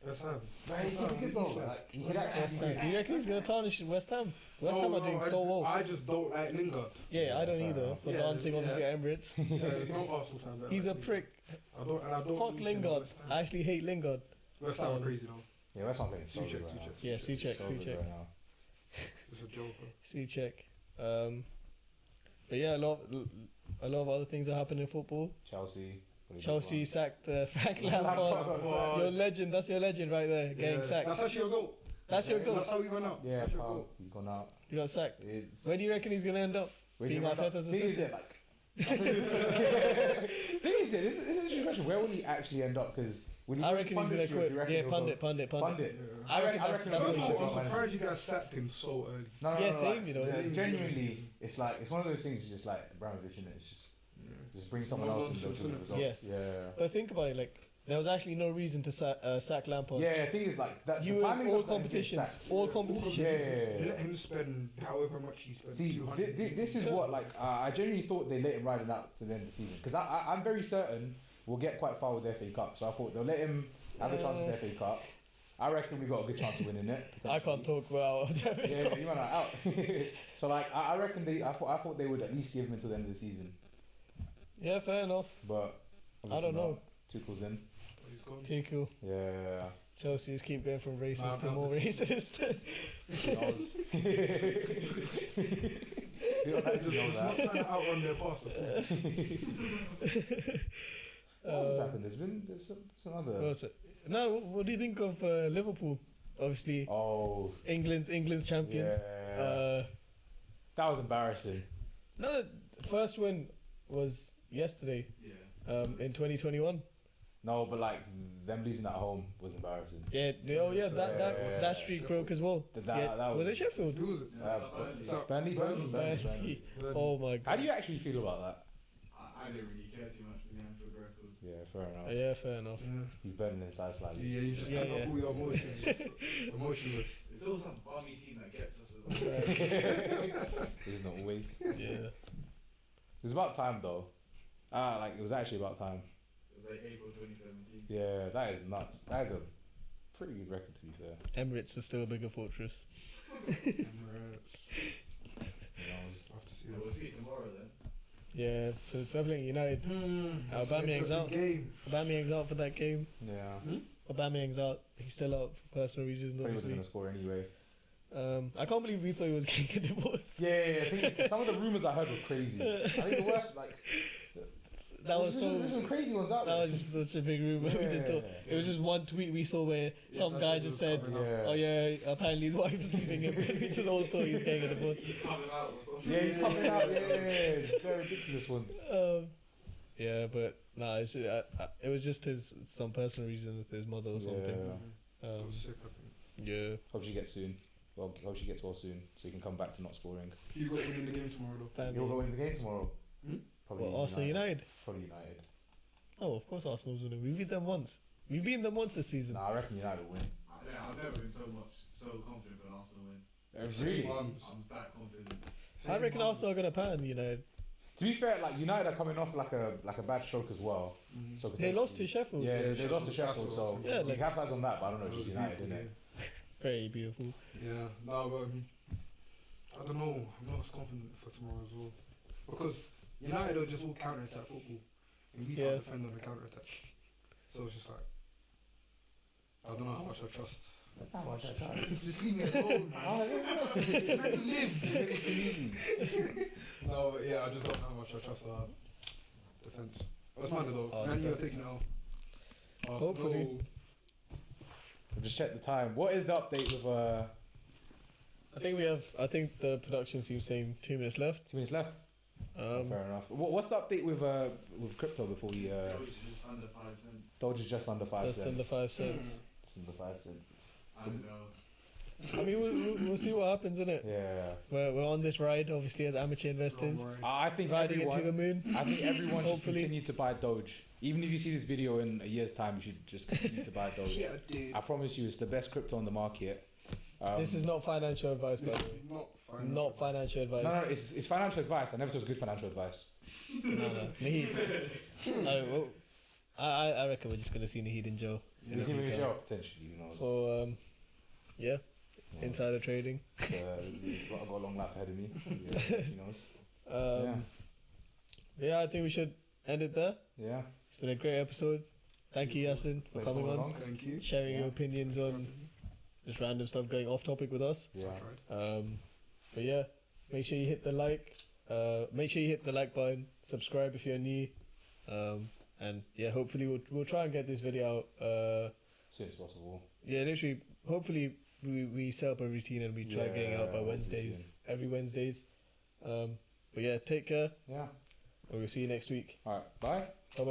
Speaker 2: West Ham.
Speaker 3: Man, he's
Speaker 2: West
Speaker 3: looking
Speaker 2: Ham,
Speaker 3: good though.
Speaker 2: East Ham.
Speaker 3: Like, he could
Speaker 1: West
Speaker 3: actually
Speaker 1: Ham. Do you reckon he's going to tarnish West Ham? West Ham
Speaker 2: No,
Speaker 1: are doing
Speaker 2: no,
Speaker 1: so well.
Speaker 2: I just don't like Lingard.
Speaker 1: Yeah, I don't
Speaker 3: fair
Speaker 1: either.
Speaker 3: enough.
Speaker 1: For
Speaker 2: Yeah,
Speaker 1: dancing, obviously,
Speaker 2: yeah.
Speaker 1: at Emirates.
Speaker 2: No Arsenal fan. but
Speaker 1: He's a
Speaker 2: like
Speaker 1: prick.
Speaker 2: I don't
Speaker 1: Fuck
Speaker 2: need him at
Speaker 1: Lingard.
Speaker 2: West
Speaker 1: I
Speaker 2: Ham.
Speaker 1: actually hate Lingard.
Speaker 2: West Ham are crazy though.
Speaker 3: Yeah, West Ham playing so
Speaker 2: Suchek,
Speaker 3: good right now.
Speaker 2: Suchek.
Speaker 1: Yeah, Suchek,
Speaker 3: So good
Speaker 1: Suchek.
Speaker 3: right now.
Speaker 2: It's a joker.
Speaker 1: Suchek. But yeah, a lot of other things are happening in football.
Speaker 3: Chelsea.
Speaker 1: Chelsea sacked Frank
Speaker 3: Lampard.
Speaker 1: Lampard. Your legend, that's your legend right there, getting
Speaker 2: Yeah,
Speaker 1: sacked.
Speaker 2: That's actually your goal.
Speaker 1: That's your goal.
Speaker 2: That's how he went out.
Speaker 3: Yeah,
Speaker 2: That's your
Speaker 3: pal,
Speaker 2: goal.
Speaker 3: he's gone out.
Speaker 1: You got sacked.
Speaker 3: It's,
Speaker 1: Where do you reckon he's gonna end up?
Speaker 3: where do you
Speaker 1: being
Speaker 3: end up?
Speaker 1: Arteta's
Speaker 3: Thing is,
Speaker 1: assistant?
Speaker 3: yeah, like, thing is, yeah, this is an interesting question. Where will he actually end up? Because
Speaker 1: I reckon he's gonna quit. Yeah, pundit.
Speaker 3: Pundit.
Speaker 2: Yeah.
Speaker 1: I reckon that's
Speaker 3: he'll
Speaker 1: what
Speaker 2: First
Speaker 1: he
Speaker 2: of
Speaker 1: should
Speaker 2: all, I'm
Speaker 1: do.
Speaker 2: surprised you guys sacked him so early.
Speaker 3: No,
Speaker 1: Yeah,
Speaker 3: no,
Speaker 1: same,
Speaker 3: like,
Speaker 1: you know.
Speaker 2: Yeah.
Speaker 3: genuinely, it's like it's one of those things. It's just like Abramovich, and it's just bring someone
Speaker 2: No
Speaker 3: else and
Speaker 2: nonsense,
Speaker 3: they'll do the
Speaker 1: innit?
Speaker 3: results. Yeah.
Speaker 1: But think about it, like there was actually no reason to sack Lampard.
Speaker 3: Yeah, the thing is like that.
Speaker 1: You
Speaker 3: the
Speaker 1: in
Speaker 3: timing
Speaker 1: all
Speaker 3: of that he gets
Speaker 1: competitions,
Speaker 3: sacked.
Speaker 1: all competitions.
Speaker 3: Yeah.
Speaker 2: Let him spend however much he spends.
Speaker 3: See,
Speaker 2: 200.
Speaker 3: this is what like I genuinely thought they let him ride it out to the end of the season because I'm very certain we'll get quite far with the FA Cup. So I thought they'll let him have a chance at the FA Cup. I reckon we got a good chance of winning it.
Speaker 1: I can't talk well.
Speaker 3: Yeah, you went out. So like I reckon I thought they would at least give him until the end of the season,
Speaker 1: Yeah, fair enough.
Speaker 3: but
Speaker 1: I don't know.
Speaker 3: Tuchel's in.
Speaker 2: He's gone.
Speaker 1: Too cool.
Speaker 3: Yeah.
Speaker 1: Chelsea just keep going from racist
Speaker 2: Nah,
Speaker 1: to
Speaker 2: nah,
Speaker 1: more
Speaker 2: that's-
Speaker 1: racist.
Speaker 3: He knows. You don't actually know
Speaker 2: He's
Speaker 3: that.
Speaker 2: not trying to outrun their pass at all.
Speaker 3: What else has happened? There's some other.
Speaker 1: What's it? No, what do you think of Liverpool? Obviously,
Speaker 3: Oh.
Speaker 1: England's champions.
Speaker 3: Yeah. That was embarrassing.
Speaker 1: No, the first win was yesterday,
Speaker 4: Yeah.
Speaker 1: in 2021.
Speaker 3: No, but like them losing at home was embarrassing.
Speaker 1: Yeah,
Speaker 3: Yeah.
Speaker 1: that streak broke as well.
Speaker 3: That
Speaker 1: Was
Speaker 3: was
Speaker 1: it Sheffield?
Speaker 2: Who was it?
Speaker 3: Burnley.
Speaker 1: Burnley. Oh my
Speaker 3: How
Speaker 1: god.
Speaker 3: do you actually feel about that?
Speaker 4: I don't really care too much for the Anfield record.
Speaker 3: Yeah, fair enough.
Speaker 1: Yeah, fair enough.
Speaker 2: Yeah.
Speaker 3: He's burning inside slightly.
Speaker 2: Yeah, you just
Speaker 1: Yeah,
Speaker 2: pent up
Speaker 1: yeah.
Speaker 2: all your emotions. Just emotionless.
Speaker 4: It's all some bummy team that gets us as well.
Speaker 3: He's not always.
Speaker 1: Yeah.
Speaker 3: It was about time though. Like it was actually about time.
Speaker 4: It was like April 2017.
Speaker 3: Yeah, that is nuts. That is a pretty good record to be fair.
Speaker 1: Emirates is still a bigger fortress.
Speaker 2: Emirates.
Speaker 3: You know,
Speaker 2: Have to see
Speaker 4: Yeah, we'll see tomorrow then.
Speaker 1: Yeah, for Premier United.
Speaker 2: That's an
Speaker 1: Aubameyang's
Speaker 2: interesting
Speaker 1: out.
Speaker 2: game.
Speaker 1: Aubameyang's out for that game.
Speaker 3: yeah.
Speaker 1: Aubameyang's out. He's still out for personal reasons,
Speaker 3: Probably wasn't
Speaker 1: obviously.
Speaker 3: gonna score anyway.
Speaker 1: I can't believe we thought he was getting a divorce.
Speaker 3: Yeah. I think some of the rumors I heard were crazy. I think the worst like.
Speaker 1: That was so.
Speaker 3: There's some crazy ones out
Speaker 1: That
Speaker 3: there.
Speaker 1: was just such a big rumor. We just thought it was just one tweet we saw where some
Speaker 2: that's
Speaker 1: guy
Speaker 2: what
Speaker 1: just
Speaker 2: was
Speaker 1: said,
Speaker 2: coming up.
Speaker 3: Yeah.
Speaker 1: "Oh yeah, apparently his wife's leaving him." We just all thought he was getting a divorce.
Speaker 4: He's coming out or something.
Speaker 3: Yeah, he's coming out. Yeah, it's very ridiculous ones.
Speaker 1: Yeah, but nah, it was just some personal reason with his mother or something.
Speaker 3: Yeah.
Speaker 2: That was sick, I think.
Speaker 1: Yeah.
Speaker 3: Hope she gets soon. Well, hope she gets well soon, so you can come back to not scoring.
Speaker 2: You got winning the game tomorrow though.
Speaker 3: You'll go in the game tomorrow.
Speaker 2: Hmm?
Speaker 3: Probably
Speaker 1: Well, Arsenal United.
Speaker 3: Probably United.
Speaker 1: Oh, of course Arsenal's winning. We beat them once. We've beaten them once this season.
Speaker 3: Nah, I reckon United will win.
Speaker 4: I've never been so confident for an Arsenal win.
Speaker 3: Really?
Speaker 2: Mums.
Speaker 4: I'm that confident.
Speaker 1: I reckon Arsenal are gonna pan United.
Speaker 3: To be fair, like United are coming off like a bad stroke as well. So
Speaker 1: They lost to Sheffield.
Speaker 3: Yeah,
Speaker 2: Yeah,
Speaker 3: they lost to Sheffield. So
Speaker 1: Yeah,
Speaker 3: we
Speaker 1: like-
Speaker 3: capitalised on that, but I don't know.
Speaker 2: That
Speaker 3: It's
Speaker 2: was
Speaker 3: just
Speaker 2: a
Speaker 3: United,
Speaker 2: beautiful
Speaker 3: isn't it?
Speaker 2: game.
Speaker 1: Very beautiful.
Speaker 2: Yeah, no, but I don't know. I'm not as confident for tomorrow as well because United are just all counter attack football, and we
Speaker 1: Yeah.
Speaker 2: can't defend on the counter attack. So it's just like I don't know how much I trust.
Speaker 3: How much I try.
Speaker 2: Just leave me alone, man. Let me live. No, but yeah, I just don't know how much I trust our defense. What's mine though?
Speaker 1: Our
Speaker 2: Man, you're
Speaker 1: defense.
Speaker 2: taking it out.
Speaker 1: Hopefully.
Speaker 3: I've just checked the time. What is the update with
Speaker 1: I think the production seems saying 2 minutes left.
Speaker 3: 2 minutes left? Fair enough. What's the update with crypto before we
Speaker 4: Doge is just under 5 cents.
Speaker 3: Doge is just under 5
Speaker 1: That's
Speaker 3: cents.
Speaker 1: under 5 cents.
Speaker 3: Just under 5 cents.
Speaker 4: I don't know.
Speaker 1: I mean, we'll see what happens, innit?
Speaker 3: Yeah.
Speaker 1: We're on this ride, obviously, as amateur investors,
Speaker 3: I think
Speaker 1: riding it to the moon.
Speaker 3: I think everyone should
Speaker 1: Hopefully.
Speaker 3: continue to buy Doge. Even if you see this video in a year's time, you should just continue to buy Doge.
Speaker 2: Yeah, dude.
Speaker 3: I promise you, it's the best crypto on the market.
Speaker 1: This is not financial advice,
Speaker 2: This
Speaker 1: but
Speaker 2: is not financial.
Speaker 1: not financial advice.
Speaker 3: no, it's financial advice. I never said it was good financial advice.
Speaker 1: No. Naheed. Well, I reckon we're just gonna see Naheed in jail
Speaker 3: You see me in jail potentially, you know.
Speaker 1: for insider trading.
Speaker 3: I've got a long life ahead of me. Yeah, he knows.
Speaker 1: Yeah, I think we should end it there.
Speaker 3: Yeah.
Speaker 1: It's been a great episode. Thank you, Yasin, for
Speaker 3: Thanks for
Speaker 1: coming on,
Speaker 3: coming
Speaker 2: Thank you.
Speaker 1: sharing
Speaker 3: Yeah.
Speaker 1: your opinions on just random stuff going off topic with us.
Speaker 3: Yeah.
Speaker 1: But yeah, make sure you hit the like. Make sure you hit the like button. Subscribe if you're new. And yeah, hopefully we'll try and get this video out.
Speaker 3: As soon as possible.
Speaker 1: Yeah, literally. Hopefully we set up a routine and we try getting out by
Speaker 3: Yeah,
Speaker 1: Wednesdays,
Speaker 3: routine.
Speaker 1: every Wednesdays. But yeah, take care.
Speaker 3: Yeah.
Speaker 1: We'll see you next week.
Speaker 3: Alright. Bye.
Speaker 1: Bye bye.